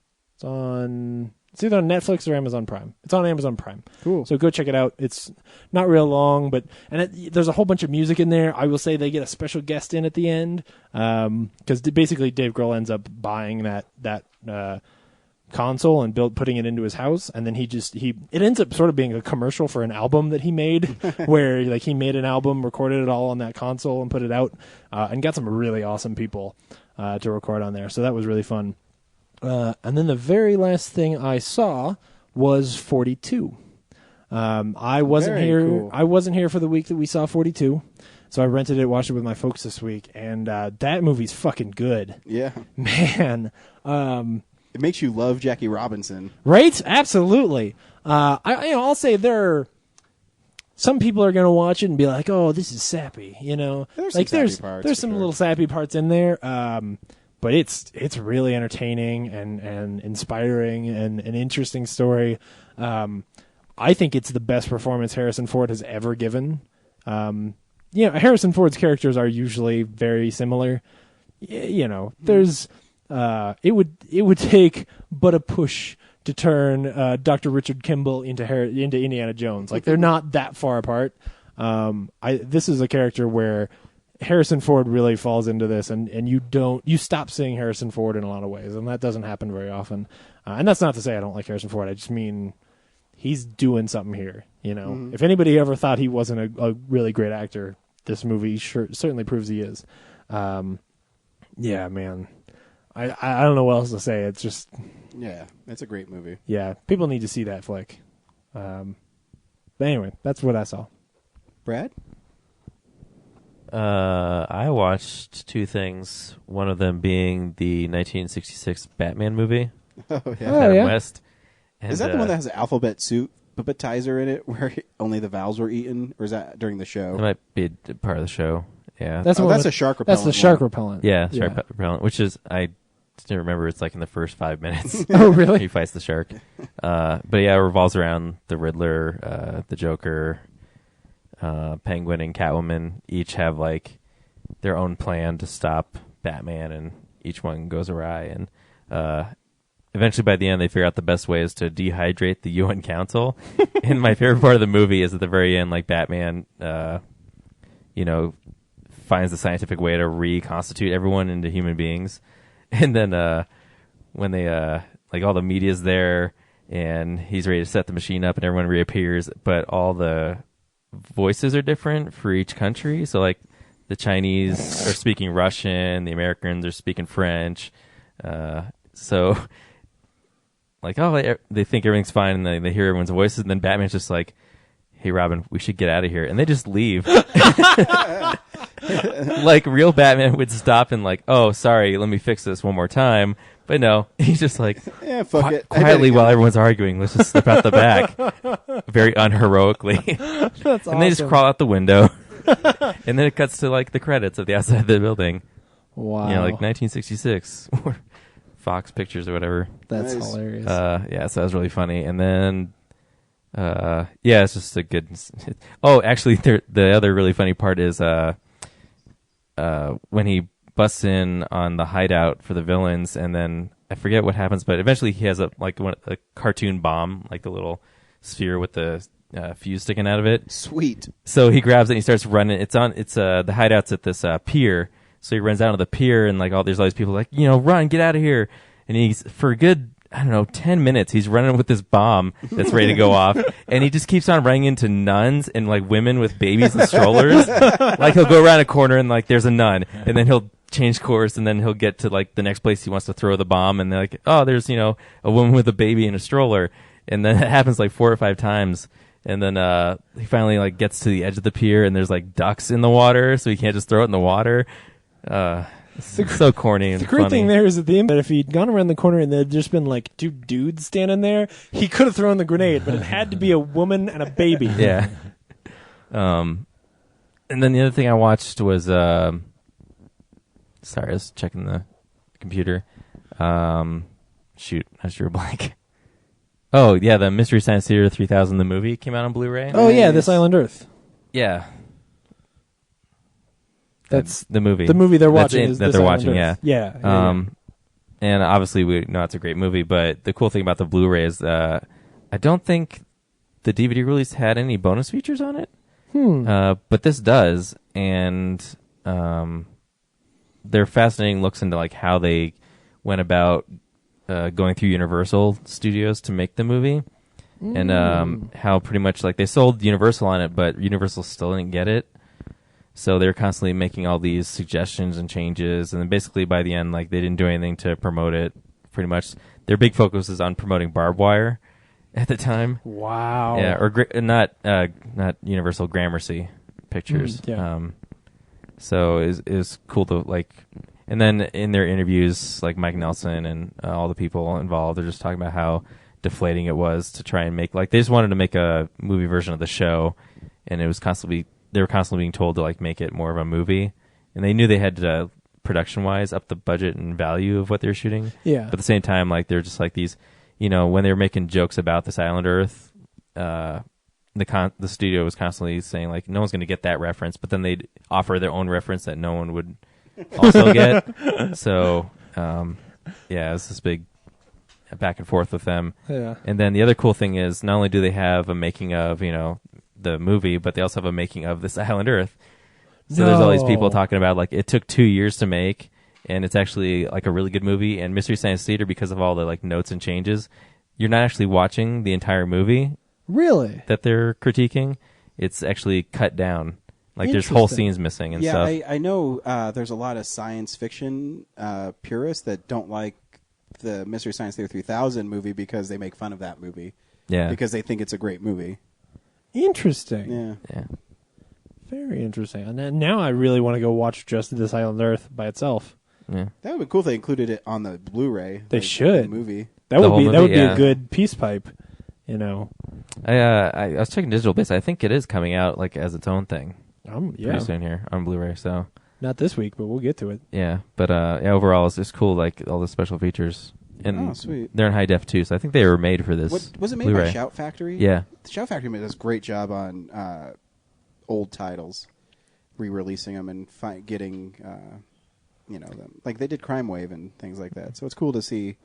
either on Netflix or Amazon Prime. It's on Amazon Prime. Cool. So go check it out. It's not real long, but there's a whole bunch of music in there. I will say they get a special guest in at the end, because basically Dave Grohl ends up buying that console and putting it into his house, and then it ends up sort of being a commercial for an album that he made, where like he made an album, recorded it all on that console, and put it out, and got some really awesome people to record on there. So that was really fun. And then the very last thing I saw was 42. I wasn't Very here. cool. I wasn't here for the week that we saw 42, so I rented it, watched it with my folks this week, and that movie's fucking good. Yeah. Man. It makes you love Jackie Robinson. Right? Absolutely. I'll say some people are going to watch it and be like, "Oh, this is sappy," There's some little sappy parts in there, but it's really entertaining and inspiring and an interesting story. I think it's the best performance Harrison Ford has ever given. Harrison Ford's characters are usually very similar. There's it would take but a push to turn Dr. Richard Kimball into Indiana Jones. Like, they're not that far apart. This is a character where Harrison Ford really falls into this, and you stop seeing Harrison Ford in a lot of ways, and that doesn't happen very often. And that's not to say I don't like Harrison Ford. I just mean he's doing something here. If anybody ever thought he wasn't a really great actor, this movie certainly proves he is. Yeah, man. I don't know what else to say. It's just... Yeah, it's a great movie. Yeah, people need to see that flick. But anyway, that's what I saw. Brad? I watched 2 things. One of them being the 1966 Batman movie. Oh, yeah. With Adam West. And, is that the one that has the alphabet soup appetizer in it, where only the vowels were eaten? Or is that during the show? It might be a part of the show. Yeah. That's a shark repellent. That's the shark repellent. Yeah, shark repellent, which is... I still remember it's like in the first 5 minutes. Oh, really? He fights the shark. But yeah, it revolves around the Riddler, the Joker, Penguin, and Catwoman. Each have like their own plan to stop Batman, and each one goes awry. And eventually, by the end, they figure out the best way is to dehydrate the UN Council. And my favorite part of the movie is at the very end, like Batman, finds the scientific way to reconstitute everyone into human beings. And then when they like all the media's there and he's ready to set the machine up and everyone reappears, but all the voices are different for each country. So like the Chinese are speaking Russian, the Americans are speaking French. So like, they think everything's fine and they hear everyone's voices, and then Batman's just like, "Hey, Robin, we should get out of here," and they just leave. Like real Batman would stop and like, "Oh, sorry, let me fix this one more time." But no, he's just like, Yeah, fuck it. quietly while everyone's arguing, let's just slip out the back, very unheroically. That's And they just crawl out the window, and then it cuts to like the credits of the outside of the building. Wow. You know, like 1966, or Fox Pictures or whatever. That's Nice. hilarious. Yeah, so that was really funny. And then, yeah, it's just a good. Oh, actually, the other really funny part is when he busts in on the hideout for the villains, and then I forget what happens, but eventually he has a cartoon bomb, like the little sphere with the fuse sticking out of it. Sweet. So he grabs it and he starts running. The hideout's at this pier. So he runs down to the pier and there's all these people like, run, get out of here. And he's, for a good, 10 minutes, he's running with this bomb that's ready to go off. And he just keeps on running into nuns and like women with babies and strollers. Like he'll go around a corner and like there's a nun, and then he'll change course, and then he'll get to like the next place he wants to throw the bomb, and they're like, oh, there's, a woman with a baby and a stroller. And then it happens like 4 or 5 times. And then he finally like gets to the edge of the pier, and there's like ducks in the water, so he can't just throw it in the water. It's so corny and the great funny. thing there is at the end that if he'd gone around the corner and there'd just been like 2 dudes standing there, he could have thrown the grenade, but it had to be a woman and a baby. Yeah. And then the other thing I watched was sorry, I was checking the computer. Shoot, I drew a blank. Oh yeah, the Mystery Science Theater 3000, the movie, came out on Blu-ray. Oh yeah, This Island Earth. Yeah. That's the movie. the movie they're That's watching. it, is that This they're Island watching. Earth. Yeah. Yeah. And obviously we know it's a great movie, but the cool thing about the Blu-ray is I don't think the DVD release had any bonus features on it. But this does, and they're fascinating looks into like how they went about going through Universal Studios to make the movie, and how pretty much like they sold Universal on it, but Universal still didn't get it. So they're constantly making all these suggestions and changes, and then basically by the end, like they didn't do anything to promote it. Pretty much, their big focus is on promoting Barbed Wire at the time. Wow. Yeah, or not Universal, Gramercy Pictures. Yeah. So is cool to like, and then in their interviews, like Mike Nelson and all the people involved, they're just talking about how deflating it was to try and make they just wanted to make a movie version of the show, and they were constantly being told to like make it more of a movie, and they knew they had to production wise up the budget and value of what they were shooting. Yeah. But at the same time, like they're just like these, when they were making jokes about This Island Earth, the studio was constantly saying like no one's going to get that reference, but then they'd offer their own reference that no one would also get. So yeah, it's this big back and forth with them. Yeah. And then the other cool thing is not only do they have a making of the movie, but they also have a making of This Island Earth. So there's all these people talking about like it took 2 years to make, and it's actually like a really good movie. And Mystery Science Theater, because of all the like notes and changes, you're not actually watching the entire movie Really? that they're critiquing. It's actually cut down. Like there's whole scenes missing and stuff. Yeah, I know there's a lot of science fiction purists that don't like the Mystery Science Theater 3000 movie because they make fun of that movie. Yeah. Because they think it's a great movie. Interesting. Yeah. Yeah. Very interesting. And then now I really want to go watch just This Island Earth by itself. Yeah. That would be cool if they included it on the Blu-ray. They like, should. The movie. That The would be whole that would movie, be yeah. a good peace pipe, I was checking digital base. I think it is coming out like as its own thing Yeah. pretty soon here on Blu-ray. So Not this week, but we'll get to it. yeah, but yeah, overall it's just cool. Like all the special features, and Oh, sweet. they're in high def too. So I think they were made for this. What was it made Blu-ray. by Shout Factory? Yeah. The Shout Factory does a great job on old titles, re-releasing them and getting them. Like they did Crime Wave and things like that. So it's cool to see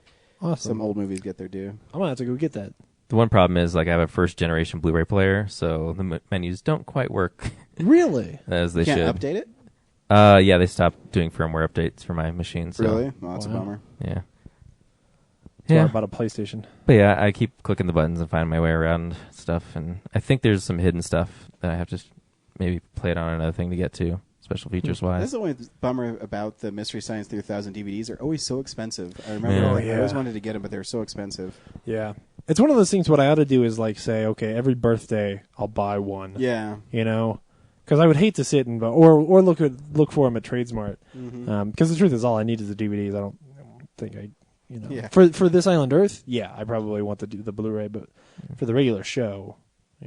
Awesome. some old movies get their due. I'm gonna have to go get that. The one problem is like I have a first generation Blu-ray player, so the menus don't quite work Really? as they Can't should. update it? Yeah, they stopped doing firmware updates for my machine. So, Really? Oh, that's a Wow. bummer. Yeah. That's why I Yeah. bought a PlayStation. But yeah, I keep clicking the buttons and finding my way around stuff, and I think there's some hidden stuff that I have to maybe play it on another thing to get to, special features That's wise. the only bummer about the Mystery Science 3000 DVDs. They're always so expensive. I remember Yeah. I always Yeah. wanted to get them, but they're so expensive. Yeah. It's one of those things. What I ought to do is like say, okay, every birthday I'll buy one. Yeah. You know, because I would hate to sit and or look for them at Tradesmart. Because the truth is, all I need is the DVDs. I don't think Yeah. for This Island Earth. Yeah, I probably want the Blu-ray, but for the regular show, I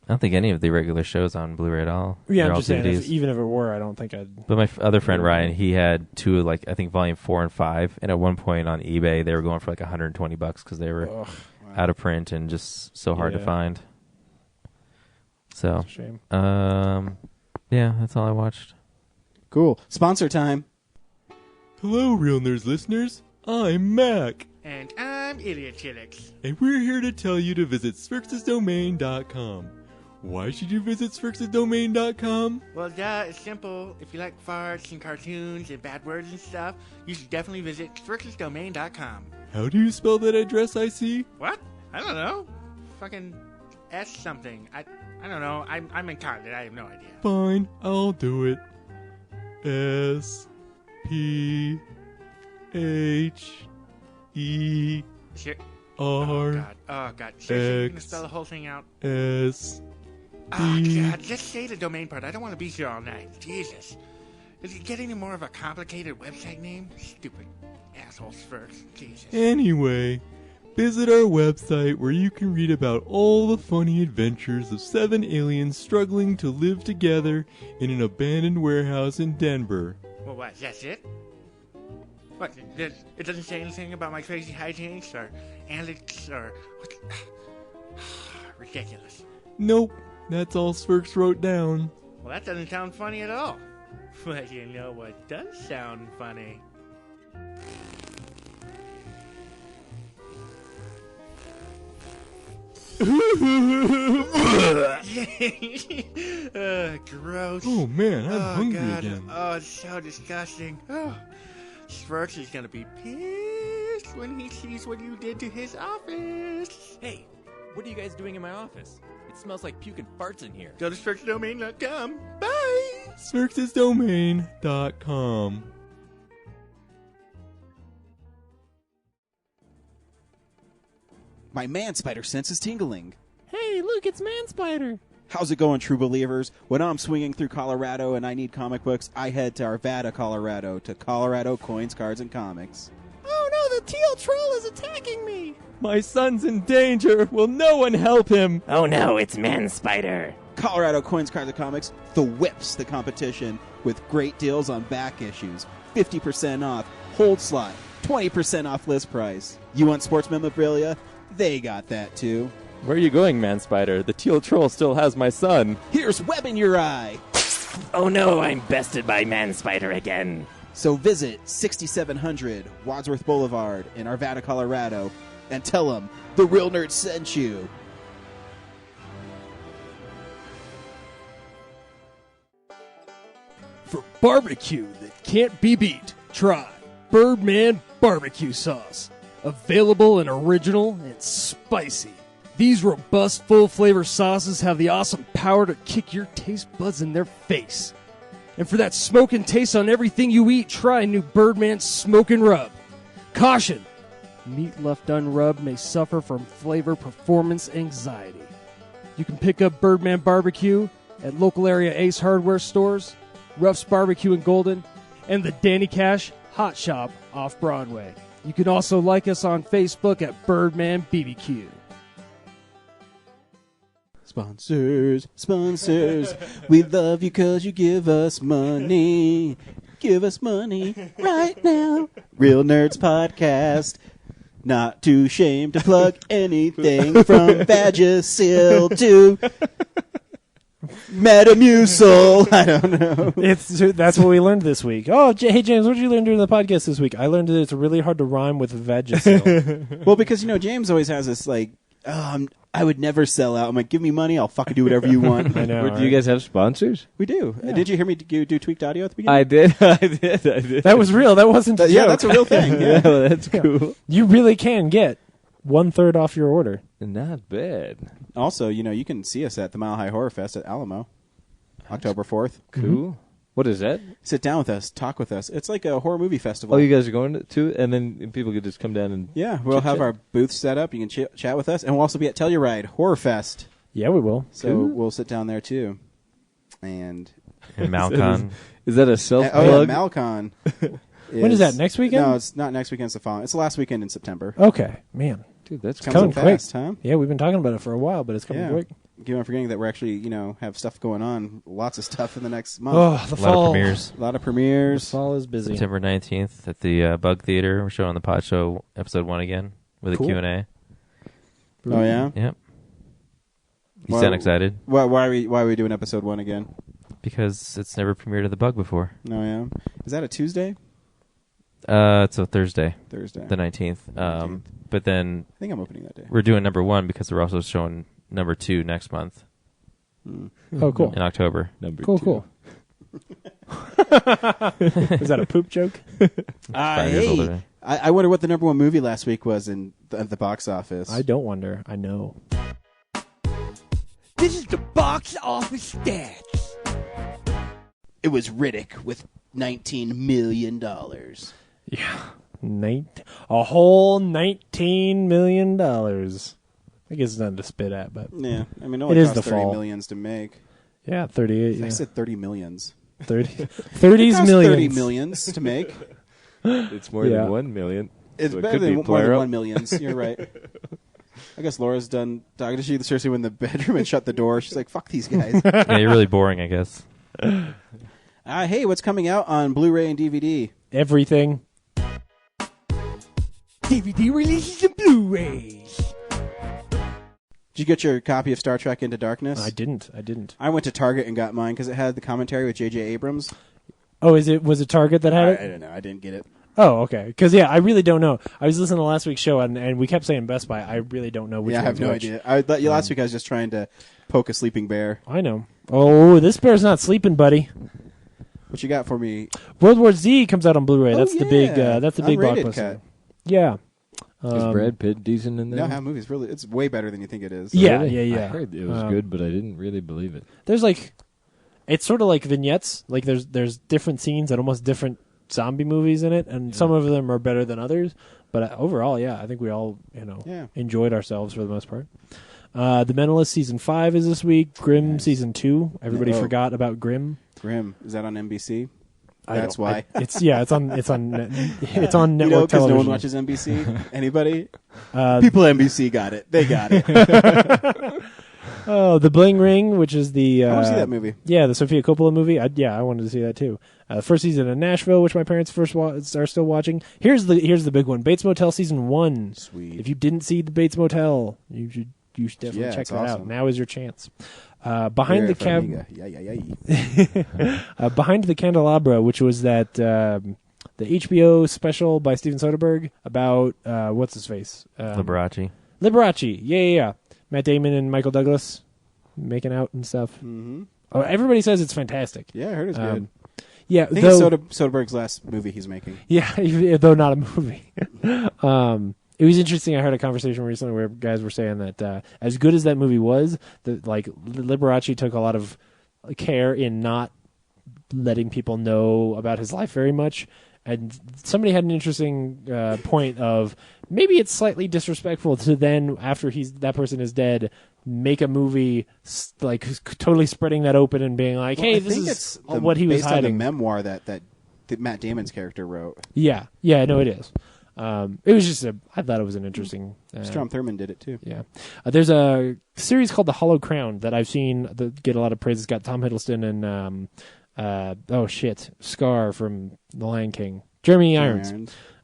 don't think any of the regular shows on Blu-ray at all. Yeah, They're I'm all just saying, DVDs. even if it were, I don't think I'd. But my other friend Ryan, he had two, like I think volume 4 and 5, and at one point on eBay they were going for like $120 because they were out of print and just so hard to find. So, That's a shame. yeah, that's all I watched. Cool. Sponsor time. Hello, Real Nerds listeners. I'm Mac, And I'm Idiot Chittix. and we're here to tell you to visit SphrixesDomain.com. Why should you visit SphrixesDomain.com? Well, duh, it's simple. If you like farts and cartoons and bad words and stuff, you should definitely visit SphrixesDomain.com. How do you spell that address I see? What? I don't know. Fucking S something. I don't know. I'm incompetent. I have no idea. Fine, I'll do it. S P H E Sure. R Oh, God. Seriously, you're gonna X spell the whole thing out? S Oh, D. God. Just say the domain part. I don't want to be here all night. Jesus. Does it get any more of a complicated website name? Stupid asshole Sphrix. Jesus. Anyway, visit our website where you can read about all the funny adventures of 7 aliens struggling to live together in an abandoned warehouse in Denver. Well, what? That's it? What? It doesn't say anything about my crazy hijinks or antics or... What? Ridiculous. Nope, that's all Sphrix wrote down. Well, that doesn't sound funny at all. But you know what does sound funny? Gross. Oh man, I'm Oh, hungry God. again. Oh, it's so disgusting. Oh. Sphrix is gonna be pissed when he sees what you did to his office. Hey, what are you guys doing in my office? It smells like puke and farts in here. Go to SphrixDomain.com. Bye! SphrixesDomain.com. My man spider sense is tingling. Hey, look, it's Man Spider. How's it going, true believers? When I'm swinging through Colorado and I need comic books, I head to Arvada, Colorado, to Colorado Coins, Cards, and Comics. Oh no, the teal troll is attacking me. My son's in danger. Will no one help him? Oh no, it's Man Spider. Colorado Coins, Cards, and Comics, the whips the competition with great deals on back issues, 50% off, hold slot, 20% off list price. You want sports memorabilia? They got that too. Where are you going, Man Spider? The teal troll still has my son. Here's web in your eye. Oh no, I'm bested by Man Spider again. So visit 6700 Wadsworth Boulevard in Arvada, Colorado, and tell them the Real Nerd sent you. For barbecue that can't be beat, try Birdman Barbecue Sauce. Available and original and spicy. These robust, full-flavor sauces have the awesome power to kick your taste buds in their face. And for that smoking taste on everything you eat, try new Birdman Smoke and Rub. Caution! Meat left unrubbed may suffer from flavor performance anxiety. You can pick up Birdman Barbecue at local area Ace Hardware stores, Ruff's Barbecue in Golden, and the Danny Cash Hot Shop off Broadway. You can also like us on Facebook at Birdman BBQ. Sponsors, sponsors, we love you because you give us money. Give us money right now. Real Nerds Podcast. Not too ashamed to plug anything from Vagisil to Metamucil. I don't know. That's what we learned this week. Oh, hey James, what did you learn during the podcast this week? I learned that it's really hard to rhyme with Vagisil. Well, because, James always has this, I would never sell out. I'm like, give me money, I'll fucking do whatever you want. I know. Do you guys have sponsors? We do. Yeah. Did you hear me do tweaked audio at the beginning? I did. I did. That was real. That wasn't a Yeah, joke. that's a real thing. Yeah, well, that's cool. You really can get 1/3 off your order. Not bad. Also, you can see us at the Mile High Horror Fest at Alamo, October 4th. Cool. What is that? Sit down with us, talk with us. It's like a horror movie festival. Oh, you guys are going to it? And then people could just come down and... Yeah, we'll have our booth set up. You can chat with us. And we'll also be at Telluride Horror Fest. Yeah, we will. So we'll sit down there, too. And Malcon. Is that a self-plug? Oh, yeah, Malcon. When is that, next weekend? No, it's not next weekend. It's the following. It's the last weekend in September. Okay, man. Dude, that's coming quick. fast, huh? Yeah, we've been talking about it for a while, but it's coming quick. Keep on forgetting that we're actually, have stuff going on. Lots of stuff in the next month. Oh, the fall. A lot of premieres. A lot of premieres. The fall is busy. September 19th at the Bug Theater. We're showing the Pod Show episode 1 again with a Q&A. Oh, yeah? Yep. You sound excited? Why are we doing episode 1 again? Because it's never premiered at the Bug before. Oh, yeah? Is that a Tuesday? It's a Thursday. The 19th. But then I think I'm opening that day. We're doing number 1 because we're also showing number 2 next month. Oh, cool. In October. Cool. Was that a poop joke? Hey, I wonder what the number 1 movie last week was at the box office. I don't wonder. I know. This is the box office stats. It was Riddick with $19 million. Yeah. A whole $19 million. I guess it's nothing to spit at, but yeah, I mean, it is the $30 fall. millions to make. Yeah, 38. I said 30 millions. 30's millions. 30 millions to make. It's more than 1 million. It's so better it than more than 1 millions. You're right. I guess Laura's done talking to she seriously in the bedroom and shut the door. She's like, "Fuck these guys." Yeah, you're really boring, I guess. Hey, what's coming out on Blu-ray and DVD? Everything. DVD releases and Blu-rays. Did you get your copy of Star Trek Into Darkness? I didn't. I went to Target and got mine because it had the commentary with J.J. Abrams. Oh, was it Target that had it? I don't know. I didn't get it. Oh, okay. Because, I really don't know. I was listening to last week's show, and we kept saying Best Buy. I really don't know which one. Yeah, I have no idea. Last week I was just trying to poke a sleeping bear. I know. Oh, this bear's not sleeping, buddy. What you got for me? World War Z comes out on Blu-ray. That's the big Unrated blockbuster. cut. Yeah. Is Brad Pitt decent in there? No, that movie's really, it's way better than you think it is. Yeah, Really? yeah. I heard it was good, but I didn't really believe it. There's it's sort of like vignettes. Like there's different scenes and almost different zombie movies in it, and some of them are better than others. But overall, I think we all enjoyed ourselves for the most part. The Mentalist season 5 is this week. Grimm season 2. Everybody forgot about Grimm. Grimm, is that on NBC? That's why. It's on network because television. no one watches NBC. Anybody? People at NBC got it. They got it. Oh, The Bling Ring, which is the... I want to see that movie. Yeah, the Sofia Coppola movie. I wanted to see that too. First season of Nashville, which my parents are still watching. Here's the big one. Bates Motel season 1. Sweet. If you didn't see the Bates Motel, you should definitely check that out. Now is your chance. Behind the Behind the Candelabra, which was that the HBO special by Steven Soderbergh about what's his face? Liberace. Yeah. Matt Damon and Michael Douglas making out and stuff. Mm-hmm. Oh, everybody says it's fantastic. Yeah, I heard it's good. Yeah, I think it's Soderbergh's last movie he's making. Yeah, though not a movie. It was interesting. I heard a conversation recently where guys were saying that as good as that movie was, that Liberace took a lot of care in not letting people know about his life very much. And somebody had an interesting point of maybe it's slightly disrespectful to then, after that person is dead, make a movie totally spreading that open and being like, "Hey, this is what he was hiding." Based on the memoir that Matt Damon's character wrote. Yeah, no, it is. It was just I thought it was an interesting. Strom Thurmond did it too. Yeah, there's a series called The Hollow Crown that I've seen that get a lot of praise. It's got Tom Hiddleston and Scar from The Lion King, Jeremy Irons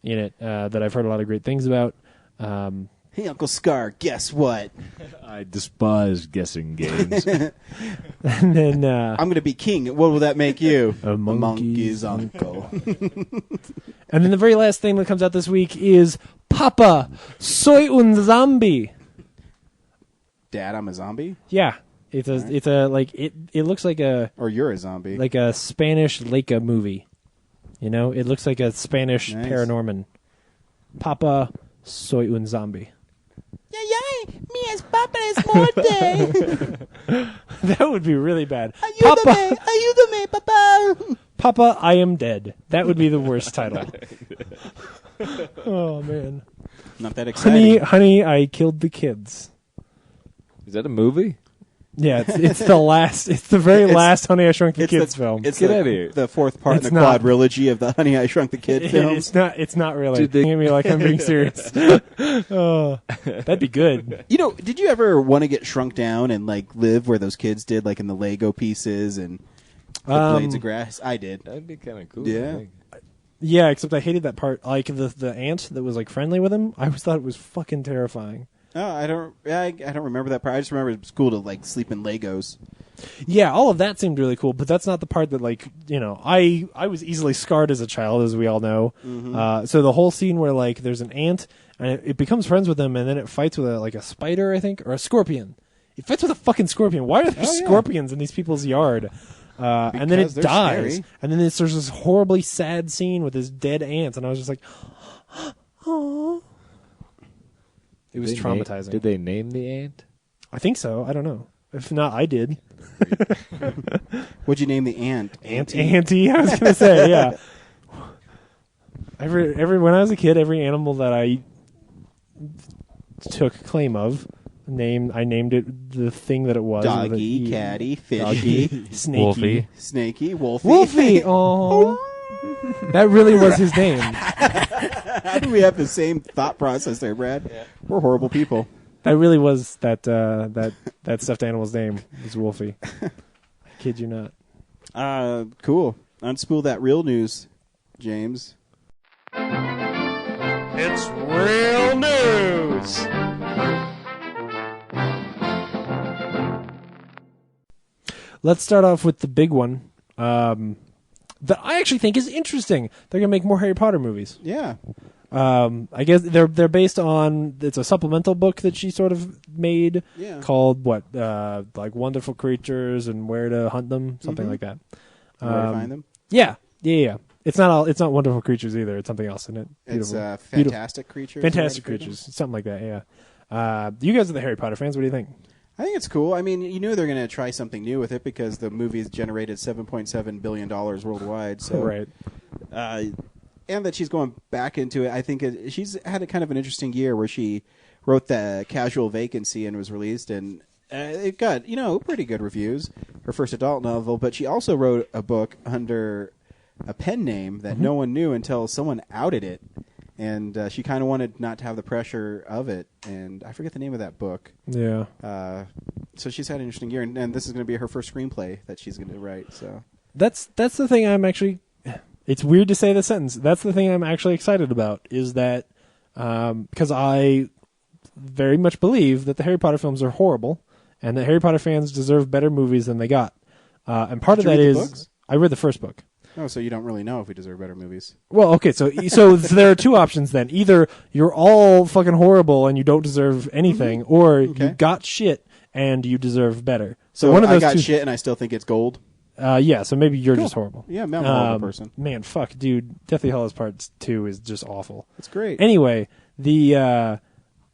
in it. That I've heard a lot of great things about. Hey, Uncle Scar, guess what? I despise guessing games. And then I'm going to be king. What will that make you? A monkey's uncle. And then the very last thing that comes out this week is Papa, soy un zombie. Dad, I'm a zombie? Yeah. It looks like a... Or you're a zombie. Like a Spanish Leica movie. You know? It looks like a Spanish Paranorman. Papa, soy un zombie. Yay! Me es Papa es muerte. That would be really bad. Ayúdame, Papa. Papa, I Am Dead. That would be the worst title. Oh, man. Not that exciting. Honey, I Killed the Kids. Is that a movie? Yeah, it's the last. It's the very last Honey, I Shrunk the Kids film. It's Get out of here. the fourth part It's in the not. quadrilogy of the Honey, I Shrunk the Kid films. It's not really. Dude, they- Looking at me like I'm being serious. Oh, that'd be good. You know, did you ever want to get shrunk down and like live where those kids did, like in the Lego pieces and the blades of grass? I did. That'd be kind of cool. Yeah. I think. Yeah, except I hated that part. Like the ant that was like friendly with him. I always thought it was fucking terrifying. Oh, I don't remember that part. I just remember it was cool to like sleep in Legos. Yeah, all of that seemed really cool, but that's not the part that, like, you know, I was easily scarred as a child, as we all know. So the whole scene where, like, there's an ant, and it becomes friends with him, and then it fights with, a spider, I think, or a scorpion. It fights with a fucking scorpion. Why are there scorpions in these people's yard? And then it Because they're dies. scary. And then there's this horribly sad scene with this dead ant, and I was just like, oh. It was traumatizing. Did they name the ant? I think so. I don't know. If not, I did. What'd you name the ant? Auntie, I was gonna say, yeah. Every when I was a kid, every animal that I took claim of, I named it the thing that it was. with Doggy, an E. catty, fishy, Snakey, Wolfie. snaky, wolfie. Wolfie. Oh, that really was his name. How do we have the same thought process there, Brad? Yeah. We're horrible people. That really was that stuffed animal's name was Wolfie. I kid you not. Cool. Unspool that real news, James. It's real news. Let's start off with the big one that I actually think is interesting. They're gonna make more Harry Potter movies. Yeah. I guess they're based on, it's a supplemental book that she sort of made called like Wonderful Creatures and Where to Hunt Them, something like that. Where to find them? Yeah. It's not Wonderful Creatures either. It's something else, isn't it? It's Beautiful. Fantastic Creatures. Fantastic Creatures, something like that. Yeah. You guys are the Harry Potter fans. What do you think? I think it's cool. I mean, you knew they're going to try something new with it because the movie's generated $7.7 billion worldwide. So, Right. And that she's going back into it. I think she's had a kind of an interesting year where she wrote the Casual Vacancy and was released, and it got, pretty good reviews, her first adult novel, but she also wrote a book under a pen name that no one knew until someone outed it, and she kind of wanted not to have the pressure of it, and I forget the name of that book. Yeah. So she's had an interesting year, and this is going to be her first screenplay that she's going to write. So That's the thing I'm actually... It's weird to say the sentence. That's the thing I'm actually excited about, is that because I very much believe that the Harry Potter films are horrible and that Harry Potter fans deserve better movies than they got. And part of Did you that read is... the books? I read the first book. Oh, so you don't really know if we deserve better movies. Well, okay, so there are two options then. Either you're all fucking horrible and you don't deserve anything, or you got shit and you deserve better. So one of those I got two, shit and I still think it's gold. Yeah, so maybe you're just horrible. Yeah, I'm a horrible person. Man, fuck, dude. Deathly Hallows Part 2 is just awful. It's great. Anyway, the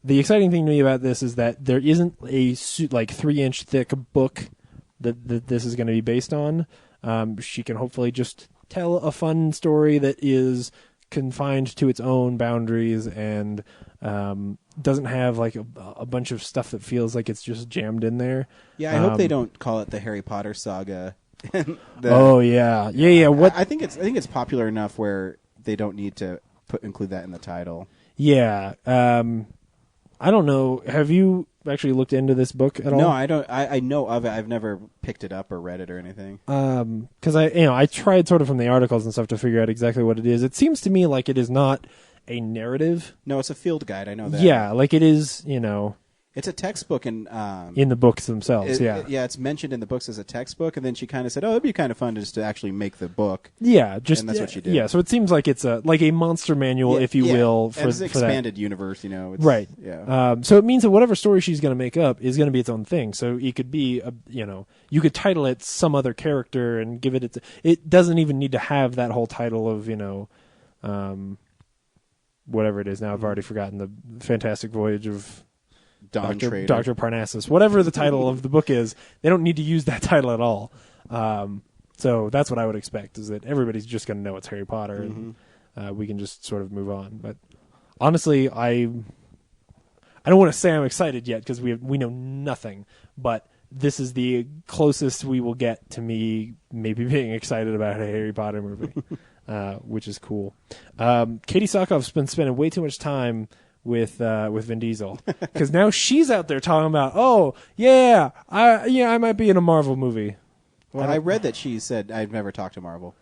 exciting thing to me about this is that there isn't a 3-inch thick book that this is going to be based on. She can hopefully just tell a fun story that is confined to its own boundaries and doesn't have like a bunch of stuff that feels like it's just jammed in there. Yeah, I hope they don't call it the Harry Potter saga. Oh yeah. What I think it's popular enough where they don't need to include that in the title. Yeah. I don't know. Have you actually looked into this book at all? No, I don't. I know of it. I've never picked it up or read it or anything. Because I tried sort of from the articles and stuff to figure out exactly what it is. It seems to me like it is not a narrative. No, it's a field guide. I know that. Yeah, like it is. It's a textbook in the books themselves. It's mentioned in the books as a textbook, and then she kind of said, "Oh, it'd be kind of fun just to actually make the book." Yeah, and that's what she did. Yeah, so it seems like it's a monster manual, if you will, for it's an expanded universe. It's, right. Yeah. So it means that whatever story she's going to make up is going to be its own thing. So it could be, you could title it some other character and give it it doesn't even need to have that whole title of whatever it is. Now I've already forgotten. The Fantastic Voyage of Dr. Parnassus, whatever the title of the book is, they don't need to use that title at all. So that's what I would expect, is that everybody's just going to know it's Harry Potter, and we can just sort of move on. But honestly, I don't want to say I'm excited yet because we know nothing, but this is the closest we will get to me maybe being excited about a Harry Potter movie, which is cool. Katie Sackhoff's been spending way too much time with Vin Diesel because now she's out there talking about, I might be in a Marvel movie. Well, I read that she said I've never talked to Marvel.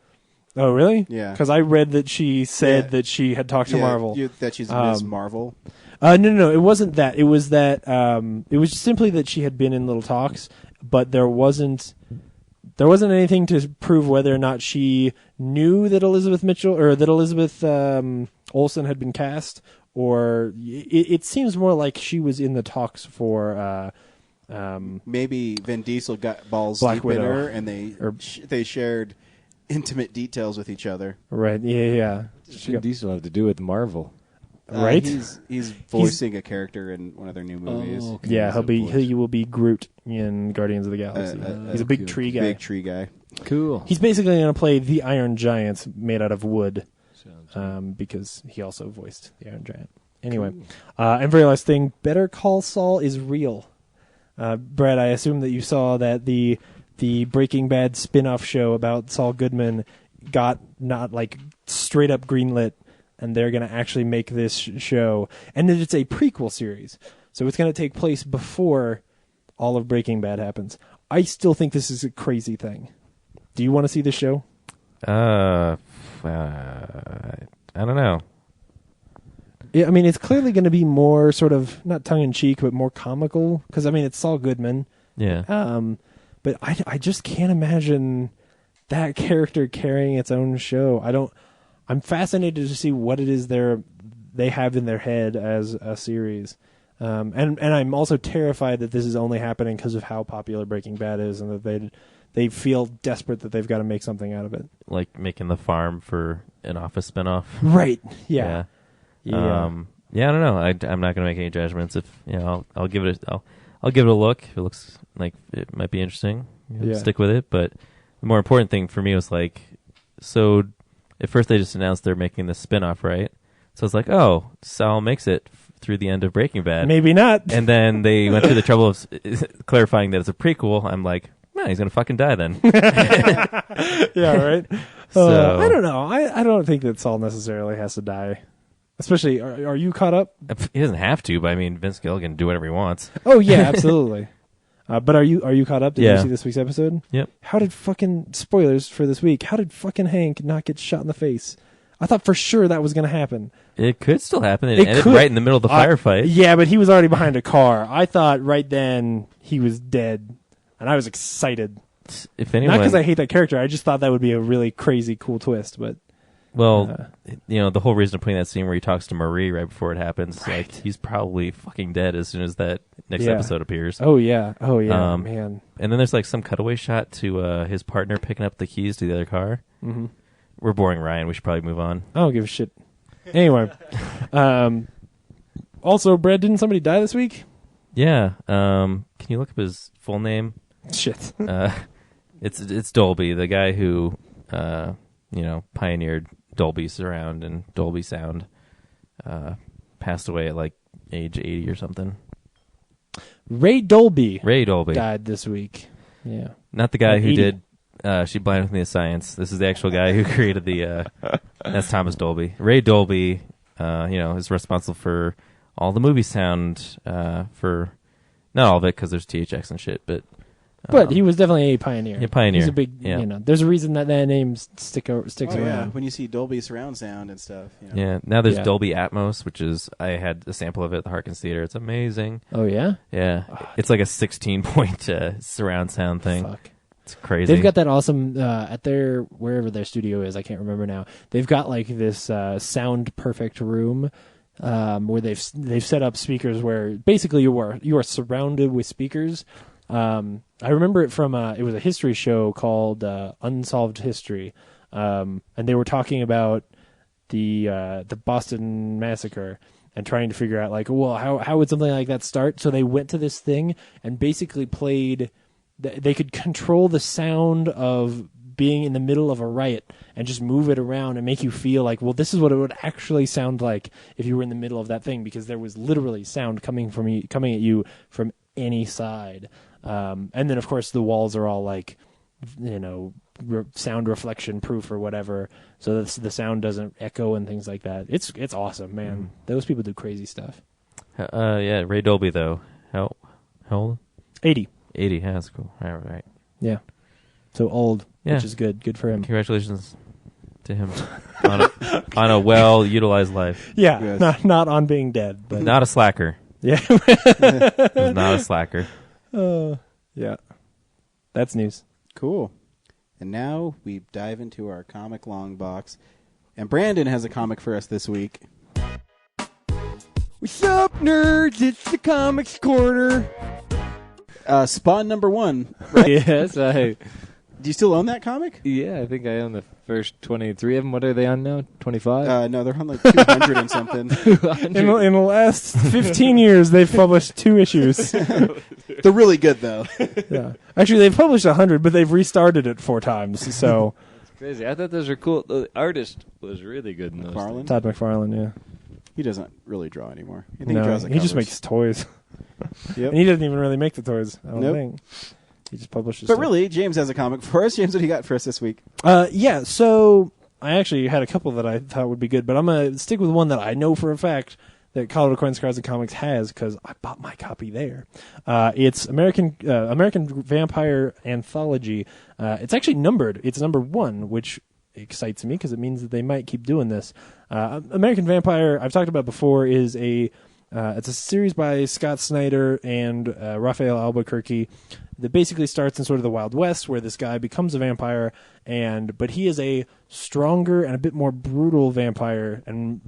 Oh, really? Yeah. Because I read that she said that she had talked to Marvel. That she's Ms. Marvel. No, it wasn't that. It was that. It was simply that she had been in little talks, but there wasn't anything to prove whether or not she knew that Elizabeth Mitchell or that Elizabeth Olsen had been cast, or it seems more like she was in the talks for. Maybe Vin Diesel got balls Black deep Widow. in her, and they shared intimate details with each other. Right? Yeah. Vin Diesel have to do with Marvel? Right? He's voicing a character in one of their new movies. Oh, okay. Yeah, he will be Groot in Guardians of the Galaxy. He's a big tree guy. Big tree guy. Cool. He's basically going to play the Iron Giant made out of wood, because he also voiced the Iron Giant. Anyway, and very last thing, Better Call Saul is real. Brad, I assume that you saw that the Breaking Bad spin-off show about Saul Goodman got not like straight up greenlit, and they're going to actually make this show, and that it's a prequel series, so it's going to take place before all of Breaking Bad happens. I still think this is a crazy thing. Do you want to see this show? I don't know. Yeah, I mean, it's clearly going to be more sort of not tongue-in-cheek, but more comical, because I mean, it's Saul Goodman. Yeah. But I just can't imagine that character carrying its own show. I'm fascinated to see what it is they have in their head as a series. And I'm also terrified that this is only happening because of how popular Breaking Bad is, and that they feel desperate that they've got to make something out of it. Like making The Farm for an Office spinoff. Right. Yeah. I don't know. I'm not going to make any judgments. If I'll give it I'll give it a look. If it looks like it might be interesting, stick with it. But the more important thing for me was so at first they just announced they're making this spinoff, right? So it's like, oh, Saul makes it through the end of Breaking Bad. Maybe not. And then they went through the trouble of clarifying that it's a prequel. I'm like, man, he's going to fucking die then. Yeah, right? So, I don't know. I don't think that Saul necessarily has to die. Especially, are you caught up? He doesn't have to, but I mean, Vince Gilligan can do whatever he wants. Oh, yeah, absolutely. But are you caught up? Did you see this week's episode? Yep. How did fucking, spoilers for this week, how did fucking Hank not get shot in the face? I thought for sure that was going to happen. It could still happen. It ended right in the middle of the firefight. Yeah, but he was already behind a car. I thought right then he was dead, and I was excited. If anyone, not because I hate that character, I just thought that would be a really crazy, cool twist. But the whole reason of putting that scene where he talks to Marie right before it happens, right. He's probably fucking dead as soon as that next episode appears. Oh yeah, man. And then there's some cutaway shot to his partner picking up the keys to the other car. Mm-hmm. We're boring Ryan. We should probably move on. I don't give a shit. Anyway, also, Brad, didn't somebody die this week? Yeah. Can you look up his full name? Shit. It's Dolby, the guy who pioneered Dolby Surround and Dolby Sound. Passed away at age 80 or something. Ray Dolby died this week. Yeah. Not the guy who did She Blinded with Me to Science. This is the actual guy who created the that's Thomas Dolby. Ray Dolby, is responsible for all the movie sound for not all of it because there's THX and shit, but he was definitely a pioneer. A pioneer. He's a big, there's a reason that name sticks around. Yeah, when you see Dolby surround sound and stuff. Yeah, now there's Dolby Atmos, which is, I had a sample of it at the Harkins Theater. It's amazing. Oh, yeah? Yeah. It's like a 16-point surround sound thing. Fuck. It's crazy. They've got that awesome, at wherever their studio is, I can't remember now. They've got this sound perfect room where they've set up speakers where basically you are surrounded with speakers. I remember it from it was a history show called Unsolved History, and they were talking about the Boston Massacre and trying to figure out how would something like that start. So they went to this thing and basically played. They could control the sound of being in the middle of a riot and just move it around and make you feel like, well, this is what it would actually sound like if you were in the middle of that thing, because there was literally sound coming at you from any side. And then, of course, the walls are all like, sound reflection proof or whatever, so the sound doesn't echo and things like that. It's awesome, man. Those people do crazy stuff. Yeah, Ray Dolby though. How old? 80. 80. Yeah, that's cool. Right. Yeah. So old, Yeah. which is good. Good for him. Congratulations to him on a well utilized life. Yeah, Yes. not on being dead, but Not a slacker. yeah, He was not a slacker. yeah. That's news. Cool. And now we dive into our comic long box. And Brandon has a comic for us this week. What's up, nerds? It's the Comics Corner. Spawn #1, right? Yes, Do you still own that comic? I think I own the first 23 of them. What are they on now? 25? No, they're on like 200 and something. In the last 15 years, they've published 2 issues. They're really good, though. Yeah, actually, they've published 100, but they've restarted it 4 times. So Crazy. I thought those were cool. The artist was really good in those. McFarlane? Todd McFarlane, yeah. He doesn't really draw anymore. I think No, he draws the he just covers. makes toys. Yep. And he doesn't even really make the toys, I don't Nope. think. He just publishes But stuff. really, James has a comic for us. James, what do you got for us this week? Yeah, so I actually had a couple that I thought would be good, but I'm going to stick with one that I know for a fact that Colorado Coins, Cards, and Comics has, because I bought my copy there. It's American Vampire Anthology. It's actually numbered. It's number 1, which excites me because it means that they might keep doing this. American Vampire, I've talked about before, is it's a series by Scott Snyder and Raphael Albuquerque that basically starts in sort of the Wild West, where this guy becomes a vampire, but he is a stronger and a bit more brutal vampire. And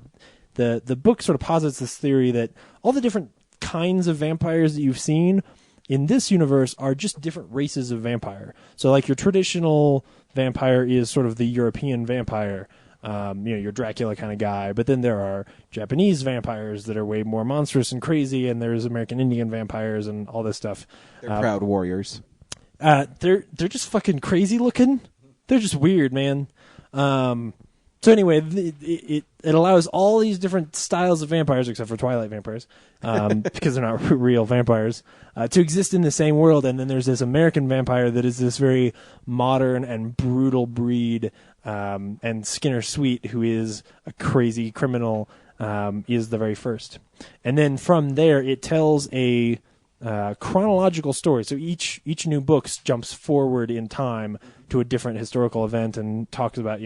the book sort of posits this theory that all the different kinds of vampires that you've seen in this universe are just different races of vampire. So like your traditional vampire is sort of the European vampire, your Dracula kind of guy. But then there are Japanese vampires that are way more monstrous and crazy, and there's American Indian vampires and all this stuff. They're proud warriors. They're just fucking crazy looking. They're just weird, man. So anyway, it allows all these different styles of vampires, except for Twilight vampires, because they're not real vampires, to exist in the same world. And then there's this American vampire that is this very modern and brutal breed, and Skinner Sweet, who is a crazy criminal, is the very first. And then from there, it tells a chronological story. So each new book jumps forward in time to a different historical event and talks about,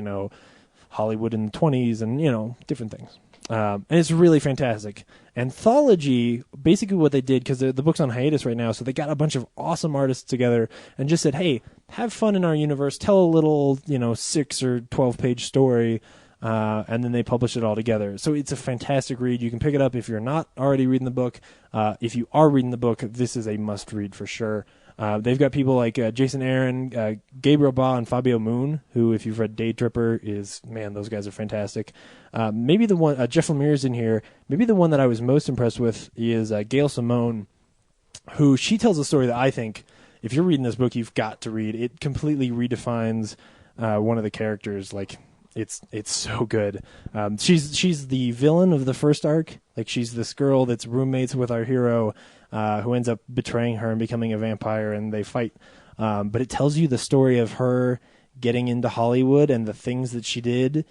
Hollywood in the 20s and, different things. And it's really fantastic. Anthology, basically what they did, because the book's on hiatus right now, so they got a bunch of awesome artists together and just said, hey, have fun in our universe, tell a little, 6 or 12-page story, and then they publish it all together. So it's a fantastic read. You can pick it up if you're not already reading the book. If you are reading the book, this is a must-read for sure. They've got people like Jason Aaron, Gabriel Ba, and Fabio Moon, who, if you've read Day Tripper, those guys are fantastic. Maybe the one, Jeff Lemire's in here, maybe the one that I was most impressed with is Gail Simone, who she tells a story that I think, if you're reading this book, you've got to read. It completely redefines one of the characters. Like, it's so good. She's the villain of the first arc. Like, she's this girl that's roommates with our hero, who ends up betraying her and becoming a vampire, and they fight. But it tells you the story of her getting into Hollywood and the things that she did.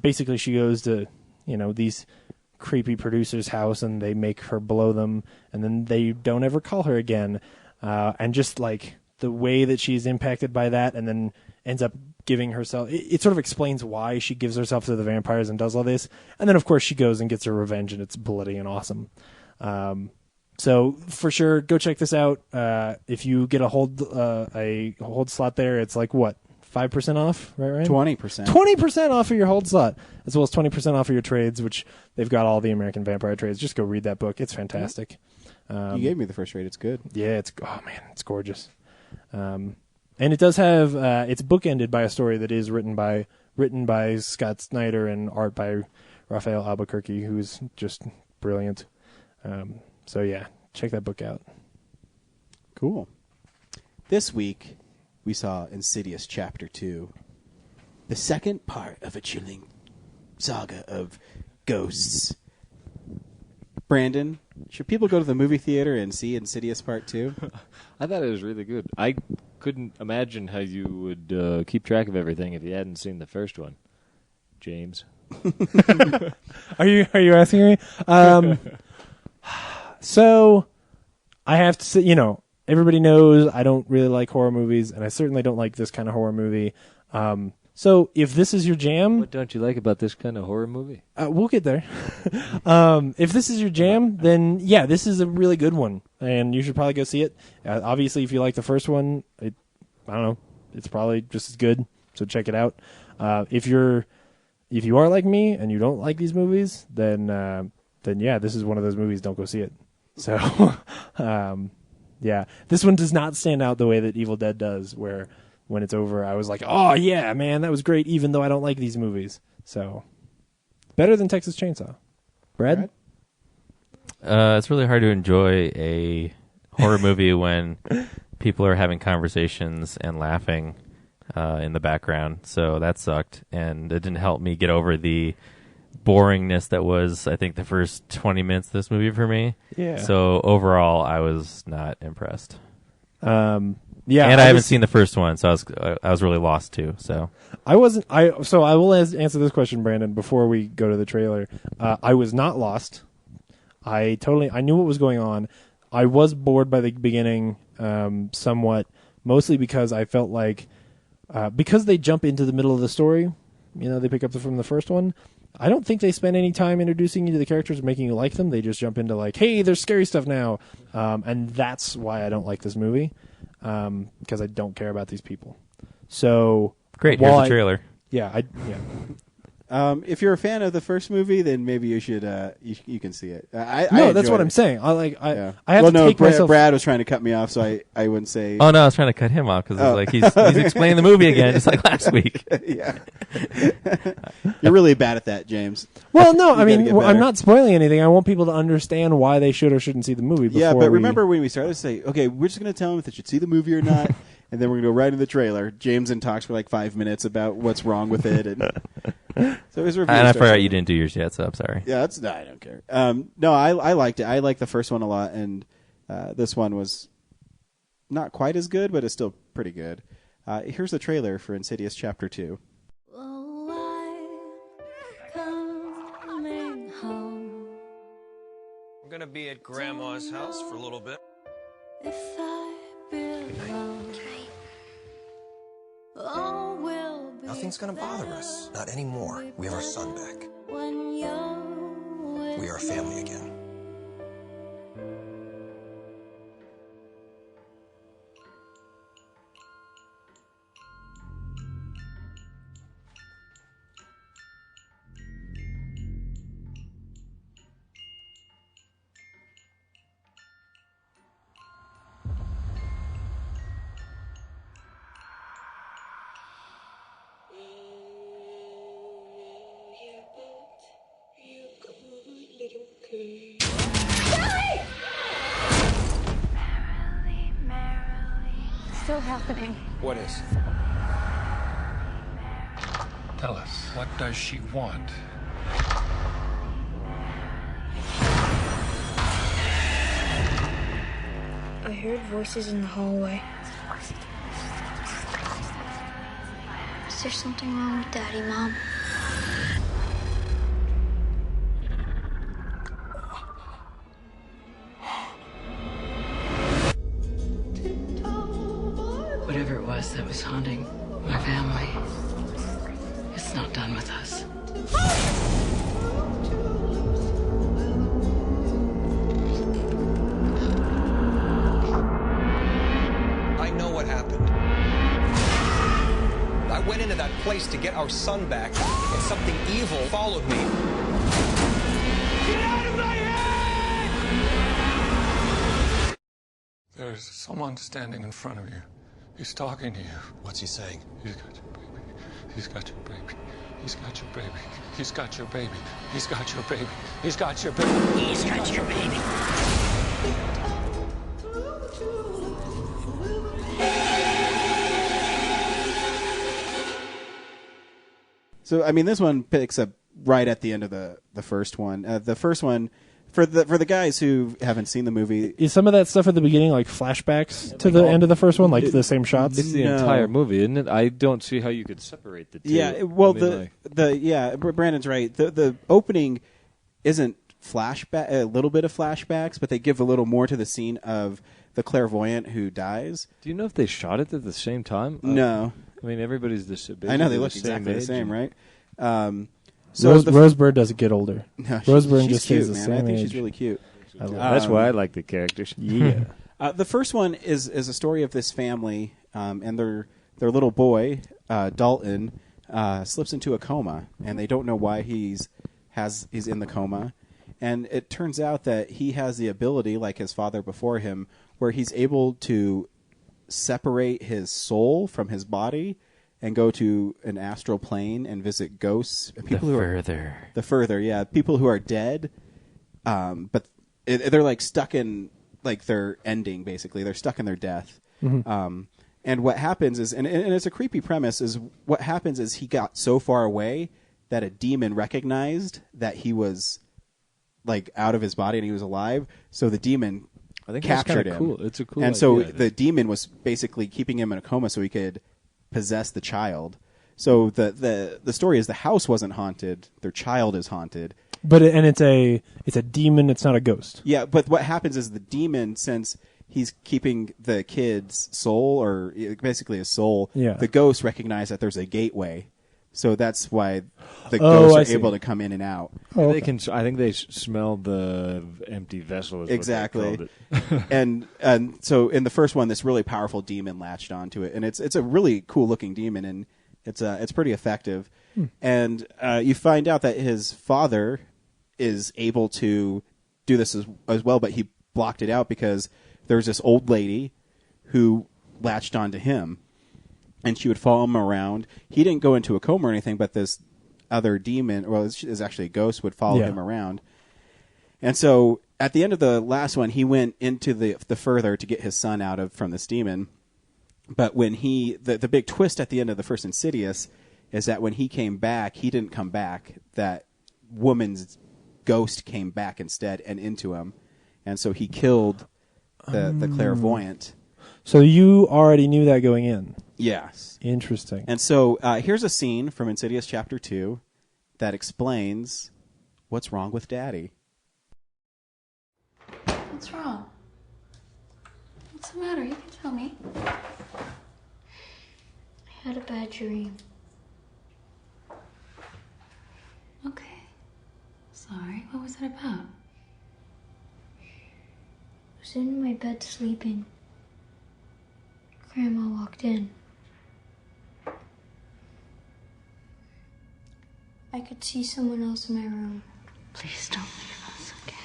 Basically, she goes to, these creepy producer's house, and they make her blow them, and then they don't ever call her again. And just, like, the way that she's impacted by that, and then ends up giving herself... It sort of explains why she gives herself to the vampires and does all this. And then, of course, she goes and gets her revenge, and it's bloody and awesome. So for sure, go check this out. If you get a hold slot there, it's like what, 5% off, right? 20%. 20% off of your hold slot, as well as 20% off of your trades, which they've got all the American Vampire trades. Just go read that book; it's fantastic. You gave me the first rate. It's good. Yeah, it's gorgeous. And it does have it's bookended by a story that is written by Scott Snyder and art by Raphael Albuquerque, who's just brilliant. So yeah, check that book out. Cool. This week, we saw Insidious Chapter 2, the second part of a chilling saga of ghosts. Brandon, should people go to the movie theater and see Insidious Part 2? I thought it was really good. I couldn't imagine how you would keep track of everything if you hadn't seen the first one, James. Are you asking me? So I have to say, everybody knows I don't really like horror movies, and I certainly don't like this kind of horror movie. So if this is your jam, What don't you like about this kind of horror movie? we'll get there. If this is your jam, then yeah, this is a really good one, and you should probably go see it. Obviously, if you like the first one, I don't know, it's probably just as good. So check it out. If you are like me and you don't like these movies, then yeah, this is one of those movies. Don't go see it. So, yeah, this one does not stand out the way that Evil Dead does, where when it's over, I was like, oh yeah, man, that was great, even though I don't like these movies. So, better than Texas Chainsaw. Brad? It's really hard to enjoy a horror movie when people are having conversations and laughing in the background. So that sucked, and it didn't help me get over the boringness that was, I think, the first 20 minutes of this movie for me. Yeah. So overall, I was not impressed. Yeah, and I haven't seen the first one, so I was really lost too. So I wasn't. So I will answer this question, Brandon, before we go to the trailer. I was not lost. I knew what was going on. I was bored by the beginning, somewhat, mostly because I felt like because they jump into the middle of the story, they pick up from the first one. I don't think they spend any time introducing you to the characters, making you like them. They just jump into like, hey, there's scary stuff now, and that's why I don't like this movie. Because I don't care about these people. So great. Here's the trailer. Yeah. If you're a fan of the first movie, then maybe you should you can see it. That's what I'm saying. I have to take myself. Brad was trying to cut me off, so I wouldn't say. Oh no, I was trying to cut him off because he's explaining the movie again, just like last week. Yeah, you're really bad at that, James. Well, no, I mean I'm not spoiling anything. I want people to understand why they should or shouldn't see the movie. Yeah, but remember when we started to say, okay, we're just going to tell them if they should see the movie or not. And then we're going to go right into the trailer. James and talks for like 5 minutes about what's wrong with it. And so his review. And I forgot you didn't do yours yet, so I'm sorry. Yeah, I don't care. No, I liked it. I liked the first one a lot, and this one was not quite as good, but it's still pretty good. Here's the trailer for Insidious Chapter 2. I'm going to be at Grandma's house for a little bit. Nothing's gonna bother us. Not anymore. We have our son back. We are a family again. Still happening. What is? Tell us, what does she want? I heard voices in the hallway. Is there something wrong with Daddy, Mom? Whatever it was that was haunting my family, it's not done with us. I know what happened. I went into that place to get our son back, and something evil followed me. Get out of my head! There's someone standing in front of you. He's talking to you. What's he saying? He's got your baby. He's got your baby. He's got your baby. He's got your baby. He's got your baby. He's got your baby. So I mean, this one picks up right at the end of the first one. The first one, for the guys who haven't seen the movie, is some of that stuff at the beginning like flashbacks to the end of the first one, like the same shots? It's the entire movie, isn't it? I don't see how you could separate the two. Yeah, well, I mean, Brandon's right. The opening isn't flashback, a little bit of flashbacks, but they give a little more to the scene of the clairvoyant who dies. Do you know if they shot it at the same time? No. I mean, everybody's I know they look the exactly the same, right? Rosebird doesn't get older. No, Rosebird she's just stays cute, the man. same I think age. she's really cute. That's why I like the characters. Yeah. The first one is a story of this family, and their little boy, Dalton, slips into a coma, and they don't know why he's in the coma. And it turns out that he has the ability, like his father before him, where he's able to separate his soul from his body and go to an astral plane and visit ghosts. People the further, yeah. People who are dead, but they're like stuck in like their ending, basically. They're stuck in their death. Mm-hmm. And what happens is, and it's a creepy premise, is what happens is he got so far away that a demon recognized that he was like out of his body and he was alive. So the demon captured him. Cool. It's a cool and idea, so the demon was basically keeping him in a coma so he could possess the child. So the story is the house wasn't haunted, their child is haunted. But it's a demon, it's not a ghost. Yeah, but what happens is the demon, since he's keeping the kid's soul, or basically his soul, the ghost recognize that there's a gateway. So that's why the ghosts are able to come in and out. Oh, They can. I think they smell the empty vessel. Is Exactly. What they called it. and so in the first one, this really powerful demon latched onto it, and it's a really cool looking demon, and it's pretty effective. And you find out that his father is able to do this as well, but he blocked it out because there's this old lady who latched onto him. And she would follow him around. He didn't go into a coma or anything, but this other demon, well, it's actually a ghost, would follow him around. And so at the end of the last one, he went into the further to get his son out from this demon. But when the big twist at the end of the first Insidious is that when he came back, he didn't come back. That woman's ghost came back instead and into him. And so he killed the clairvoyant. So you already knew that going in? Yes. Interesting. And so here's a scene from Insidious Chapter 2 that explains what's wrong with Daddy. What's wrong? What's the matter? You can tell me. I had a bad dream. Okay. Sorry. What was it about? I was in my bed sleeping. Grandma walked in. I could see someone else in my room. Please don't leave us again.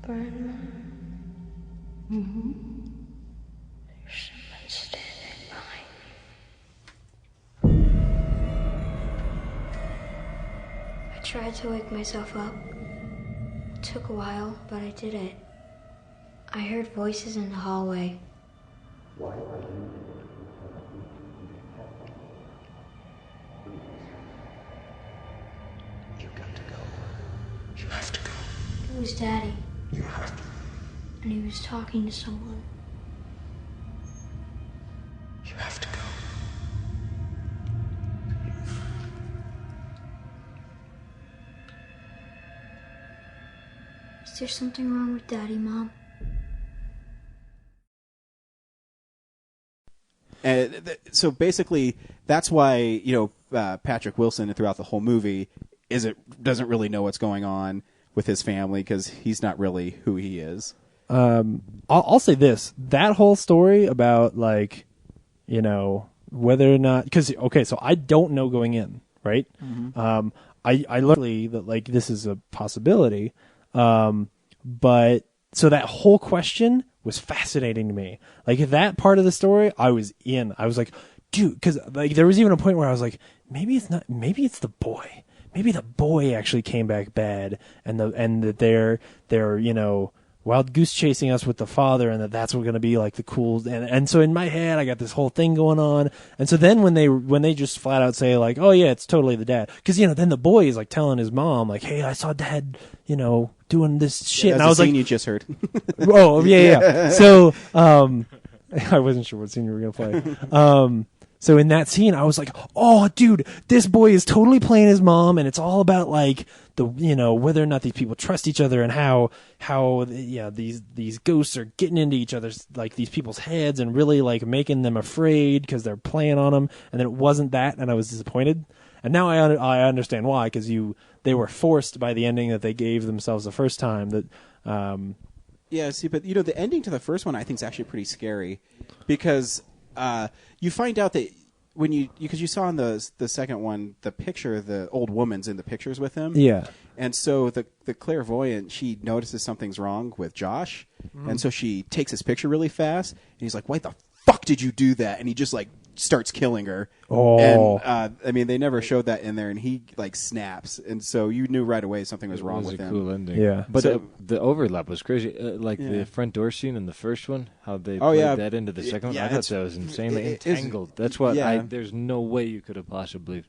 Birdman? Mm-hmm. There's someone standing behind me. I tried to wake myself up. It took a while, but I did it. I heard voices in the hallway. You've got to go. You have to go. It was Daddy, You have to. and he was talking to someone. You have to go. Is there something wrong with Daddy, Mom? So basically, that's why Patrick Wilson throughout the whole movie doesn't really know what's going on with his family because he's not really who he is. I'll say this: that whole story about whether or not so I don't know going in, right? Mm-hmm. I literally that this is a possibility, but so that whole question was fascinating to me. That part of the story, I was in. I was like, dude, because there was even a point where I was like, maybe it's not. Maybe it's the boy. Maybe the boy actually came back bad, and that they're wild goose chasing us with the father, and that's going to be like the cool. And so in my head, I got this whole thing going on. And so then when they just flat out say like, oh yeah, it's totally the dad, because then the boy is like telling his mom like, hey, I saw dad, doing this shit. That's and I was the like, scene you just heard. oh yeah. So I wasn't sure what scene you were gonna play. So in that scene, I was like, "Oh, dude, this boy is totally playing his mom, and it's all about like whether or not these people trust each other, and how these ghosts are getting into each other's like these people's heads and really like making them afraid because they're playing on them." And then it wasn't that, and I was disappointed. And now I understand why, because they were forced by the ending that they gave themselves the first time. That yeah, see, but the ending to the first one I think is actually pretty scary, because you find out that because you saw in the second one the picture, the old woman's in the pictures with him. Yeah. And so the clairvoyant, she notices something's wrong with Josh, and so she takes his picture really fast, and he's like, "Why the fuck did you do that?" And he just like starts killing her. Oh. And I mean, they never showed that in there, and he like snaps, and so you knew right away something was wrong with him. It was a cool ending. Yeah. But So- the overlap was crazy. The front door scene in the first one, how they Oh, played yeah. that into the second Yeah, one, I thought it's- that was insanely it is- entangled. That's what yeah. there's no way you could have possibly.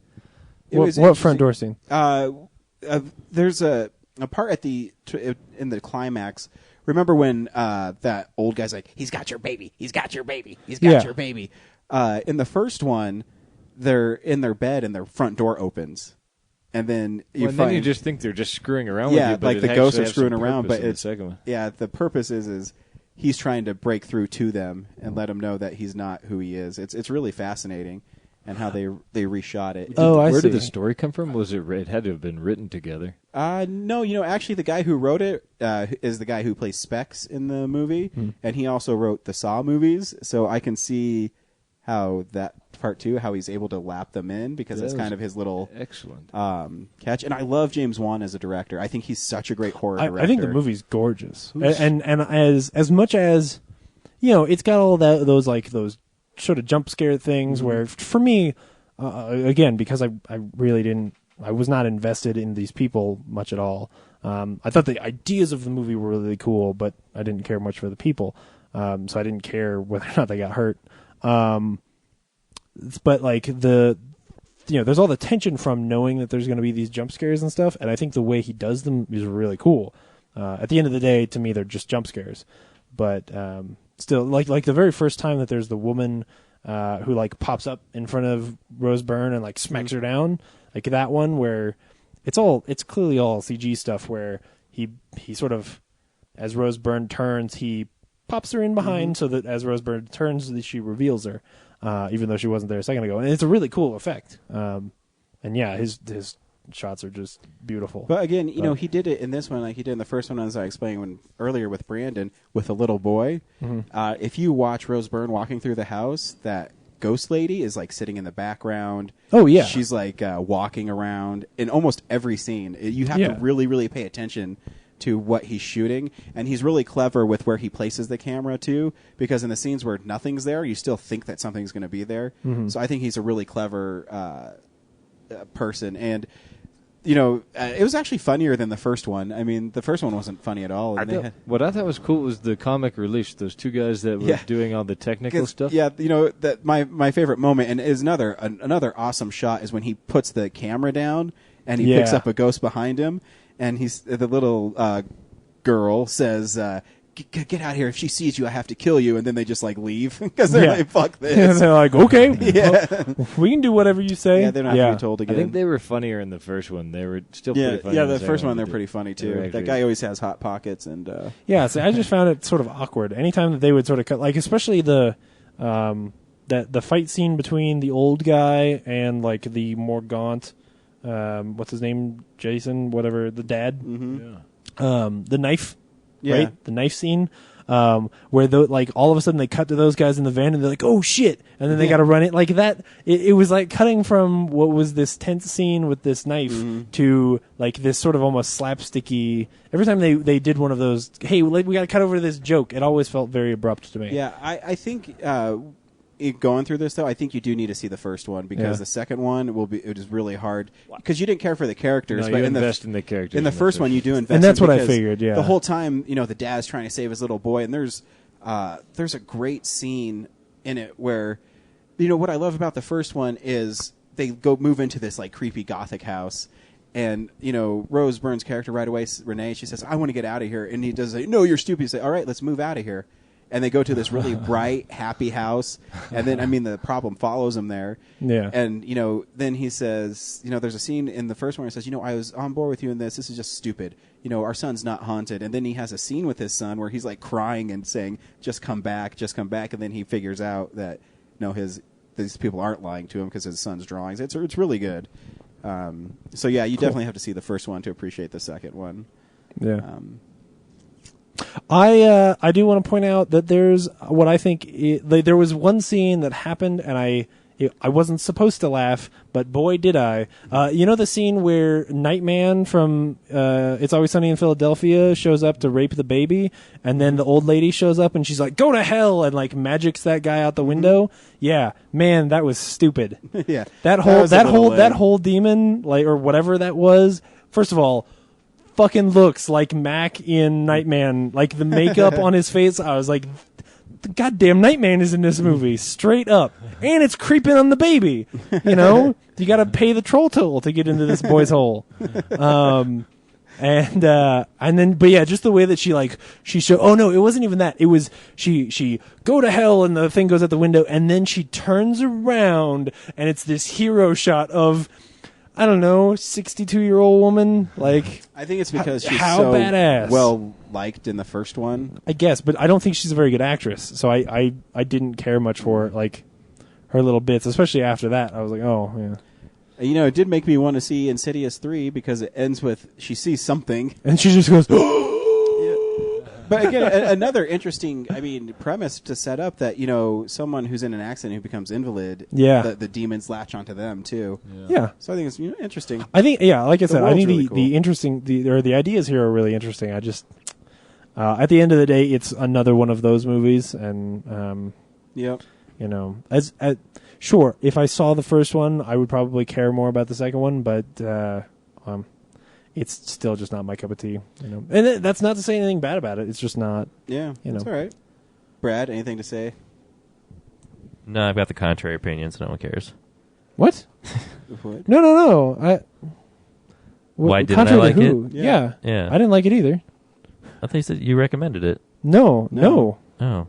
It was what front door scene? There's a part in the climax. Remember when that old guy's like, "He's got your baby. He's got your baby. He's got Yeah. your baby." In the first one, they're in their bed and their front door opens, and then Then you just think they're just screwing around with yeah, you. But like it the ghosts actually are has screwing some around, purpose but in it's the second one. yeah. The purpose is he's trying to break through to them and let them know that he's not who he is. It's really fascinating, and how they reshot it. Where did the story come from? Was it had to have been written together? No, actually, the guy who wrote it is the guy who plays Specs in the movie, and he also wrote the Saw movies. So I can see how that part too, how he's able to lap them in, because that's kind of his little excellent catch. And I love James Wan as a director. I think he's such a great horror director. I think the movie's gorgeous, and as much as it's got all those sort of jump scare things where for me, again, because I really I was not invested in these people much at all. I thought the ideas of the movie were really cool, but I didn't care much for the people, so I didn't care whether or not they got hurt. But like there's all the tension from knowing that there's going to be these jump scares and stuff, and I think the way he does them is really cool. At the end of the day, to me, they're just jump scares, but still, like the very first time that there's the woman who like pops up in front of Rose Byrne and like smacks her down, like that one where it's clearly all CG stuff, where he sort of, as Rose Byrne turns, he pops her in behind so that as Rose Byrne turns, she reveals her, even though she wasn't there a second ago, and it's a really cool effect. And yeah, his shots are just beautiful. But again, he did it in this one like he did in the first one, as I explained earlier with Brandon, with a little boy. If you watch Rose Byrne walking through the house, that ghost lady is like sitting in the background. Oh yeah, she's like walking around in almost every scene. You have to really, really pay attention to what he's shooting, and he's really clever with where he places the camera too, because in the scenes where nothing's there, you still think that something's going to be there. So I think he's a really clever person, and it was actually funnier than the first one. I mean, the first one wasn't funny at all. What I thought was cool was the comic relief. Those two guys that were doing all the technical stuff. Yeah, that my favorite moment, and is another awesome shot, is when he puts the camera down and he picks up a ghost behind him, and the little girl says, "Get out of here! If she sees you, I have to kill you." And then they just like leave because they're like, "Fuck this!" And they're like, "Okay, we can do whatever you say." Yeah, they're not to be told again. I think they were funnier in the first one. They were still pretty funny. Yeah, the first one they're pretty funny too. That guy always has hot pockets, and so I just found it sort of awkward. Anytime that they would sort of cut, like especially the fight scene between the old guy and like the more gaunt, what's his name, Jason, whatever, the dad, the knife. Right, the knife scene, where like all of a sudden they cut to those guys in the van and they're like, "Oh shit!" and then they got to run it like that. It was like cutting from what was this tense scene with this knife to like this sort of almost slapsticky. Every time they did one of those, hey, we got to cut over to this joke. It always felt very abrupt to me. Yeah, I think going through this, though, I think you do need to see the first one because the second one it is really hard because you didn't care for the characters. No, but you in invest in the characters. In the first one, you do invest, and that's in what I because figured. Yeah, the whole time, the dad's trying to save his little boy, and there's a great scene in it where, what I love about the first one is they move into this like creepy gothic house. And, Rose Byrne's character right away, Renee, she says, I want to get out of here. And he does say, no, you're stupid. You say, all right, let's move out of here. And they go to this really bright, happy house. And then, the problem follows him there. Yeah. And, then he says, there's a scene in the first one where he says, I was on board with you in this. This is just stupid. Our son's not haunted. And then he has a scene with his son where he's like crying and saying, just come back, just come back. And then he figures out that, these people aren't lying to him because his son's drawings. It's really good. So yeah, you definitely have to see the first one to appreciate the second one. Yeah. I do want to point out that there's what I think there was one scene that happened and I wasn't supposed to laugh, but boy did I. The scene where Nightman from It's Always Sunny in Philadelphia shows up to rape the baby, and then the old lady shows up and she's like, go to hell, and like magics that guy out the window. Yeah, man, that was stupid. Yeah. That whole demon, like, or whatever that was, first of all, fucking looks like Mac in Nightman. Like the makeup on his face, I was like, the goddamn Nightman is in this movie, straight up. And it's creeping on the baby. You got to pay the troll toll to get into this boy's hole. But yeah, just the way that she showed. Oh no, it wasn't even that. It was she go to hell, and the thing goes out the window, and then she turns around, and it's this hero shot of, I don't know, 62-year-old woman. Like, I think it's because she's how so badass. well liked in the first one. I guess, but I don't think she's a very good actress. So I didn't care much for like her little bits, especially after that. I was like, oh yeah. It did make me want to see Insidious 3 because it ends with she sees something and she just goes. But again, another interesting, premise to set up that someone who's in an accident who becomes invalid, the demons latch onto them too. Yeah. So I think it's interesting. I think like I said, I think really the interesting the ideas here are really interesting. I just at the end of the day, it's another one of those movies, and yep. As sure, if I saw the first one, I would probably care more about the second one, but it's still just not my cup of tea. And that's not to say anything bad about it. It's just not. Yeah, that's all right. Brad, anything to say? No, I've got the contrary opinion, so no one cares. What? What? No. Why didn't I like it? Yeah. Yeah. I didn't like it either. I thought you said you recommended it. No. Oh.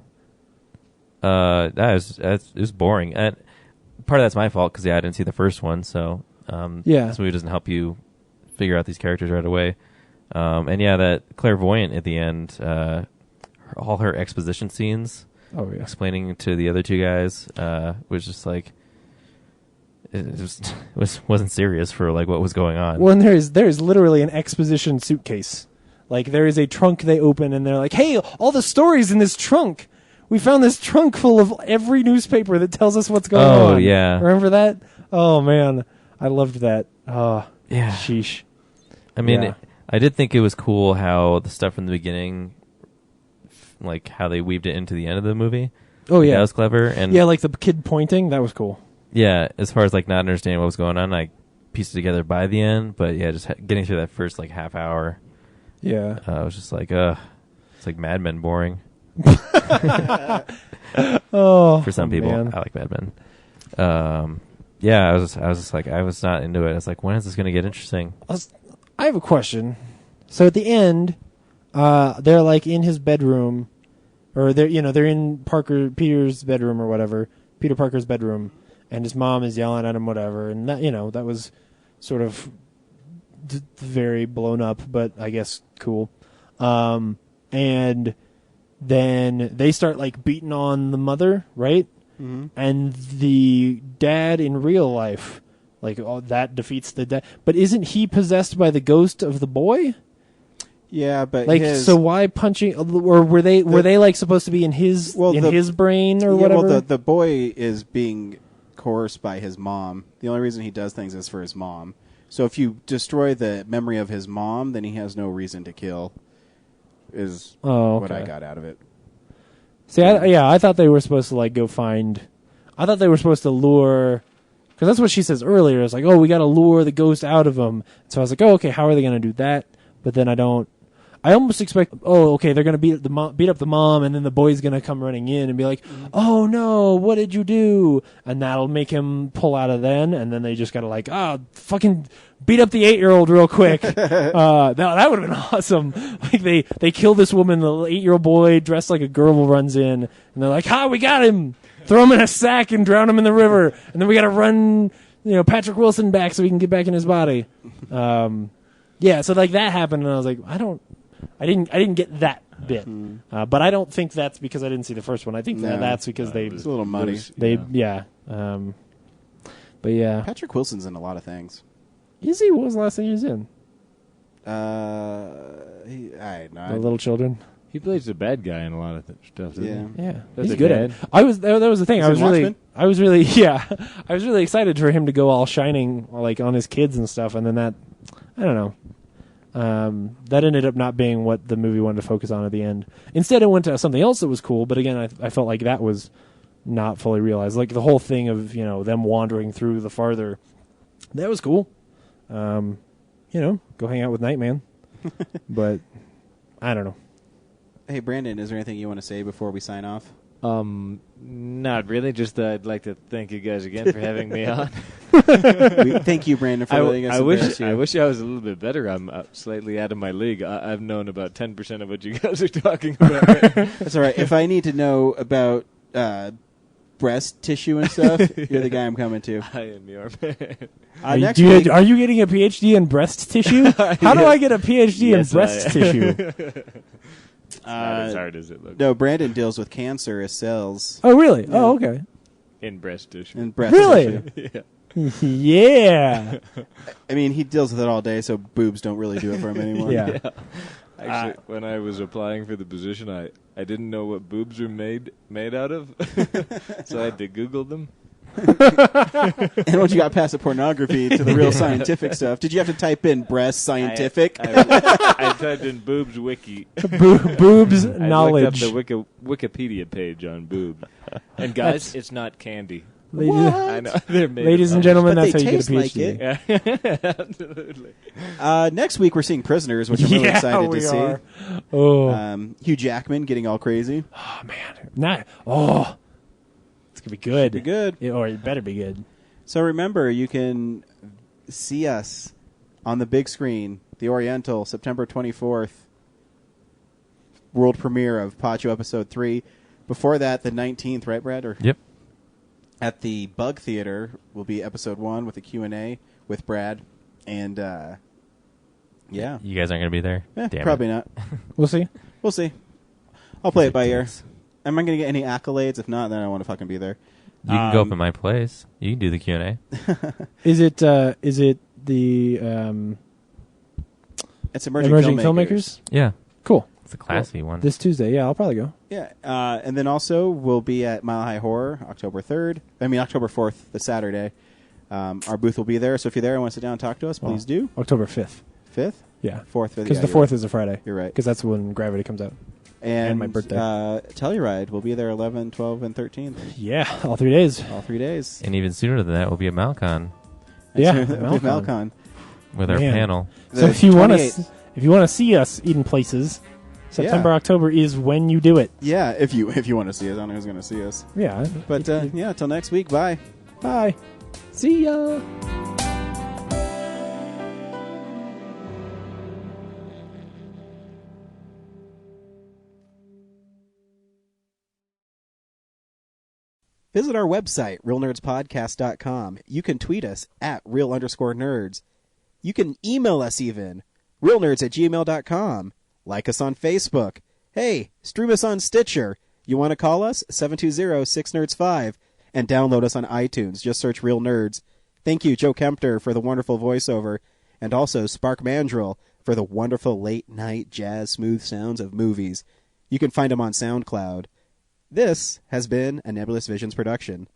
It was boring. And part of that's my fault because I didn't see the first one, so this movie doesn't help you figure out these characters right away. And that clairvoyant at the end, all her exposition scenes, explaining to the other two guys, was just like wasn't serious for like what was going on. Well, and there's literally an exposition suitcase. Like there is a trunk they open and they're like, "Hey, all the stories in this trunk. We found this trunk full of every newspaper that tells us what's going on." Oh yeah, remember that? Oh man, I loved that. Oh yeah, sheesh. I mean, I did think it was cool how the stuff from the beginning, like how they weaved it into the end of the movie. Oh yeah, that was clever. And like the kid pointing, that was cool. Yeah, as far as like not understanding what was going on, I pieced it together by the end. But yeah, just getting through that first like half hour. Yeah, I was just like, it's like Mad Men boring. For some people, man. I like Mad Men. I was just like, I was not into it. I was like, when is this going to get interesting? I have a question. So at the end, they're like in his bedroom, or they're in Peter's bedroom or whatever, Peter Parker's bedroom, and his mom is yelling at him, whatever, and that that was sort of very blown up, but I guess cool. And then they start like beating on the mother, right? Mm-hmm. And the dad in real life, like that defeats the dad. But isn't he possessed by the ghost of the boy? Yeah, but like so why punching? Or were they like supposed to be in his his brain or whatever? Well, the boy is being coerced by his mom. The only reason he does things is for his mom. So if you destroy the memory of his mom, then he has no reason to kill. What I got out of it. See, I thought they were supposed to like go find. I thought they were supposed to lure, because that's what she says earlier. It's like, oh, we got to lure the ghost out of him. So I was like, oh, okay, how are they going to do that? But then I almost expect, oh, okay, they're going to beat up the mom, and then the boy's going to come running in and be like, oh no, what did you do? And that'll make him pull out of then, and then they just got to like, fucking beat up the 8-year-old real quick. That would have been awesome. Like they kill this woman, the 8-year-old boy dressed like a girl runs in, and they're like, we got him. Throw him in a sack and drown him in the river, and then we got to run, Patrick Wilson back so we can get back in his body. Yeah, so like that happened, and I was like, I didn't get that bit, but I don't think that's because I didn't see the first one. I think that's because it's a little muddy. But yeah, Patrick Wilson's in a lot of things. Is he? What was the last thing he was in? The Little Children. He plays the bad guy in a lot of stuff. Yeah, That's he's good at it. That was the thing. I was really excited for him to go all shining, like on his kids and stuff, and then that, I don't know. That ended up not being what the movie wanted to focus on at the end. Instead, it went to something else that was cool, but again, I felt like that was not fully realized. Like the whole thing of, them wandering through the farther, that was cool. Go hang out with Nightman. But I don't know. Hey, Brandon, is there anything you want to say before we sign off? Not really. Just I'd like to thank you guys again for having me on. Thank you, Brandon, for letting us embarrass you. I wish I was a little bit better. I'm slightly out of my league. I've known about 10% of what you guys are talking about. That's all right. If I need to know about breast tissue and stuff, you're the guy I'm coming to. I am your man. Are you getting a PhD in breast tissue? How do I get a PhD in breast tissue? Not as hard as it looks. No, Brandon deals with cancerous cells. Oh, really? Yeah. Oh, okay. In breast tissue. In breast tissue. Yeah. Yeah. I mean, he deals with it all day, so boobs don't really do it for him anymore. Yeah. Actually, when I was applying for the position, I didn't know what boobs were made out of, so I had to Google them. And once you got past the pornography to the real scientific stuff, did you have to type in breast scientific? I typed in boobs wiki. Boobs knowledge. I looked up the Wikipedia page on boobs. And guys, it's not candy. I know. They're made Ladies and gentlemen, but that's how you taste get a PhD. like it. Yeah. Absolutely. Next week we're seeing Prisoners, which I'm really excited to see. Oh, Hugh Jackman getting all crazy. Oh man, it's gonna be good. Should be good. Or it better be good. So remember, you can see us on the big screen, the Oriental, September 24th, world premiere of Pacho Episode 3. Before that, the 19th, right, Brad? Yep. At the Bug Theater will be Episode 1 with a Q&A with Brad. And, yeah. You guys aren't going to be there? Damn probably it. not. We'll see. We'll see. I'll play it by ear. Am I going to get any accolades? If not, then I don't want to fucking be there. You can go up in my place. You can do the Q&A. Is it the it's Emerging Filmmakers? Yeah. Cool. It's a classy one. This Tuesday, yeah, I'll probably go. Yeah, and then also we'll be at Mile High Horror October 4th, the Saturday. Our booth will be there, so if you're there and want to sit down and talk to us, please do. October 5th. 5th? Yeah. 4th. Because the 4th is a Friday. You're right. Because that's when Gravity comes out. And my birthday. Telluride will be there 11, 12, and 13th. Yeah, all 3 days. All 3 days. And even sooner than that, we'll be at Malcon. Yeah, Malcon. With our panel. So if you want to see us in places, September, October is when you do it. Yeah, if you want to see us. I don't know who's going to see us. Yeah. But, yeah, till next week. Bye. Bye. See ya. Visit our website, realnerdspodcast.com. You can tweet us at real_nerds. You can email us even, realnerds@gmail.com. Like us on Facebook. Hey, stream us on Stitcher. You want to call us? 720-6nerds5. And download us on iTunes. Just search Real Nerds. Thank you, Joe Kempter, for the wonderful voiceover. And also Spark Mandrill for the wonderful late-night jazz smooth sounds of movies. You can find them on SoundCloud. This has been a Nebulous Visions production.